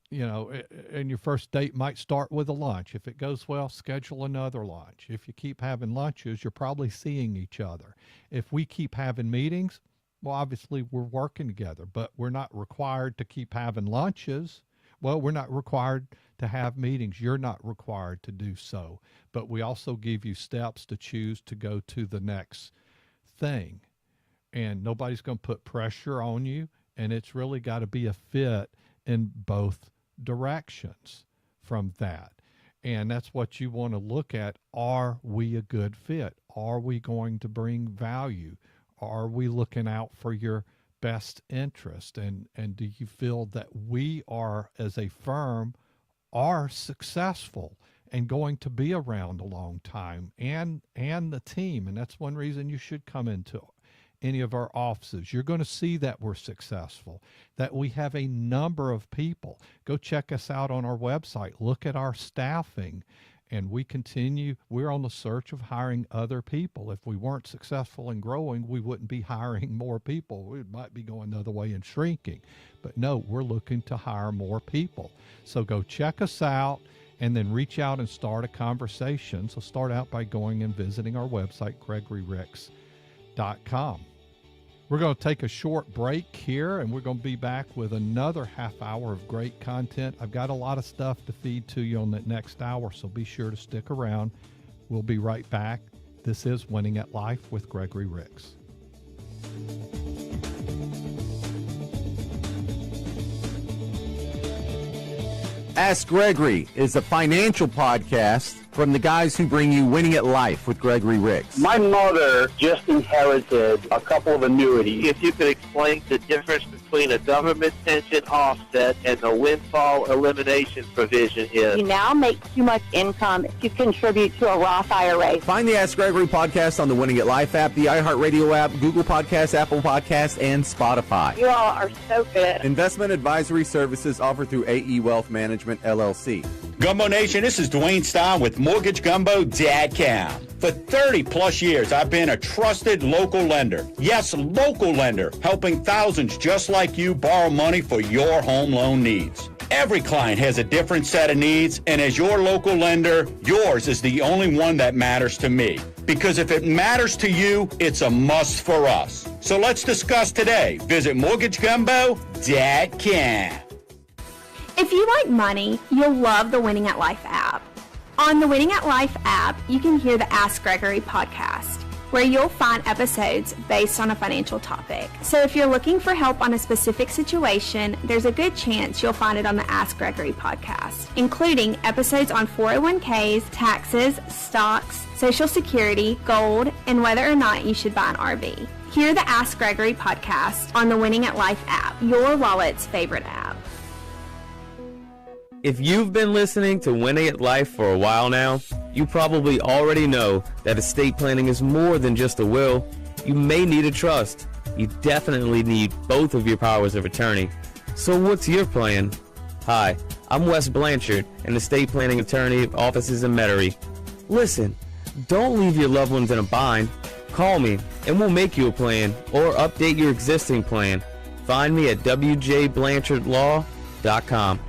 You know, and your first date might start with a lunch. If it goes well, schedule another lunch. If you keep having lunches, you're probably seeing each other. If we keep having meetings, well, obviously we're working together, but we're not required to keep having lunches. Well, we're not required to have meetings. You're not required to do so. But we also give you steps to choose to go to the next thing. And nobody's going to put pressure on you. And it's really got to be a fit in both directions from that. And that's what you want to look at. Are we a good fit? Are we going to bring value? Are we looking out for your best interest? And do you feel that we are, as a firm, are successful and going to be around a long time, and the team? And that's one reason you should come into any of our offices. You're going to see that we're successful, that we have a number of people. Go check us out on our website. Look at our staffing. And we're on the search of hiring other people. If we weren't successful in growing, we wouldn't be hiring more people. We might be going the other way and shrinking. But no, we're looking to hire more people. So go check us out and then reach out and start a conversation. So start out by going and visiting our website, GregoryRicks.com. We're going to take a short break here, and we're going to be back with another half hour of great content. I've got a lot of stuff to feed to you on that next hour, so be sure to stick around. We'll be right back. This is Winning at Life with Gregory Ricks. Ask Gregory is a financial podcast from the guys who bring you Winning at Life with Gregory Ricks. My mother just inherited a couple of annuities. If you could explain the difference between a government pension offset and the windfall elimination provision is. You now make too much income to contribute to a Roth IRA. Find the Ask Gregory podcast on the Winning at Life app, the iHeartRadio app, Google Podcasts, Apple Podcasts, and Spotify. You all are so good. Investment advisory services offered through AE Wealth Management, LLC. Gumbo Nation, this is Dwayne Stein with MortgageGumbo.com. For 30 plus years, I've been a trusted local lender. Yes, local lender, helping thousands just like you borrow money for your home loan needs. Every client has a different set of needs, and as your local lender, yours is the only one that matters to me. Because if it matters to you, it's a must for us. So let's discuss today. Visit MortgageGumbo.com. If you like money, you'll love the Winning at Life app. On the Winning at Life app, you can hear the Ask Gregory podcast, where you'll find episodes based on a financial topic. So if you're looking for help on a specific situation, there's a good chance you'll find it on the Ask Gregory podcast, including episodes on 401ks, taxes, stocks, Social Security, gold, and whether or not you should buy an RV. Hear the Ask Gregory podcast on the Winning at Life app, your wallet's favorite app. If you've been listening to Winning at Life for a while now, you probably already know that estate planning is more than just a will. You may need a trust. You definitely need both of your powers of attorney. So what's your plan? Hi, I'm Wes Blanchard, an estate planning attorney of offices in Metairie. Listen, don't leave your loved ones in a bind. Call me and we'll make you a plan or update your existing plan. Find me at wjblanchardlaw.com.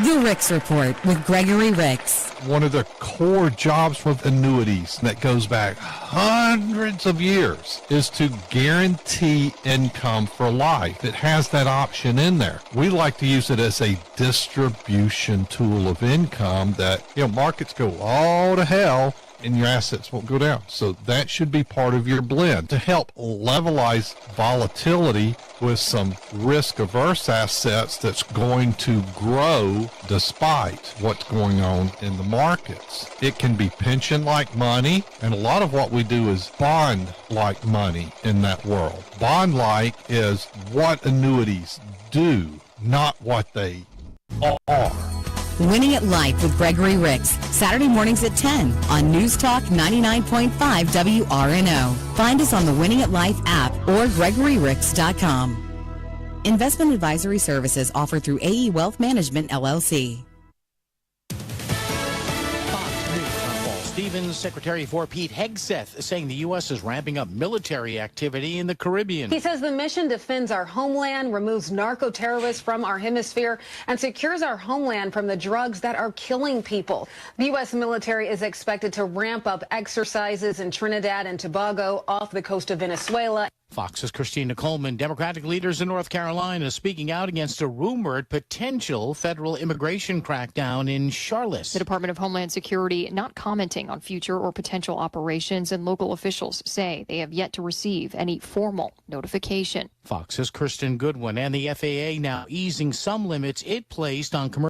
The Ricks Report with Gregory Ricks. One of the core jobs with annuities that goes back hundreds of years is to guarantee income for life. It has that option in there. We like to use it as a distribution tool of income that, markets go all to hell and your assets won't go down. So that should be part of your blend to help levelize volatility with some risk-averse assets that's going to grow despite what's going on in the markets. It can be pension-like money, and a lot of what we do is bond-like money in that world. Bond-like is what annuities do, not what they are. Winning at Life with Gregory Ricks, Saturday mornings at 10 on News Talk 99.5 WRNO. Find us on the Winning at Life app or GregoryRicks.com. Investment advisory services offered through AE Wealth Management, LLC. Stevens, Secretary for Pete Hegseth, saying the U.S. is ramping up military activity in the Caribbean. He says the mission defends our homeland, removes narco-terrorists from our hemisphere, and secures our homeland from the drugs that are killing people. The U.S. military is expected to ramp up exercises in Trinidad and Tobago off the coast of Venezuela. Fox's Christina Coleman, Democratic leaders in North Carolina speaking out against a rumored potential federal immigration crackdown in Charlotte. The Department of Homeland Security not commenting on future or potential operations, and local officials say they have yet to receive any formal notification. Fox's Kristen Goodwin, and the FAA now easing some limits it placed on commercial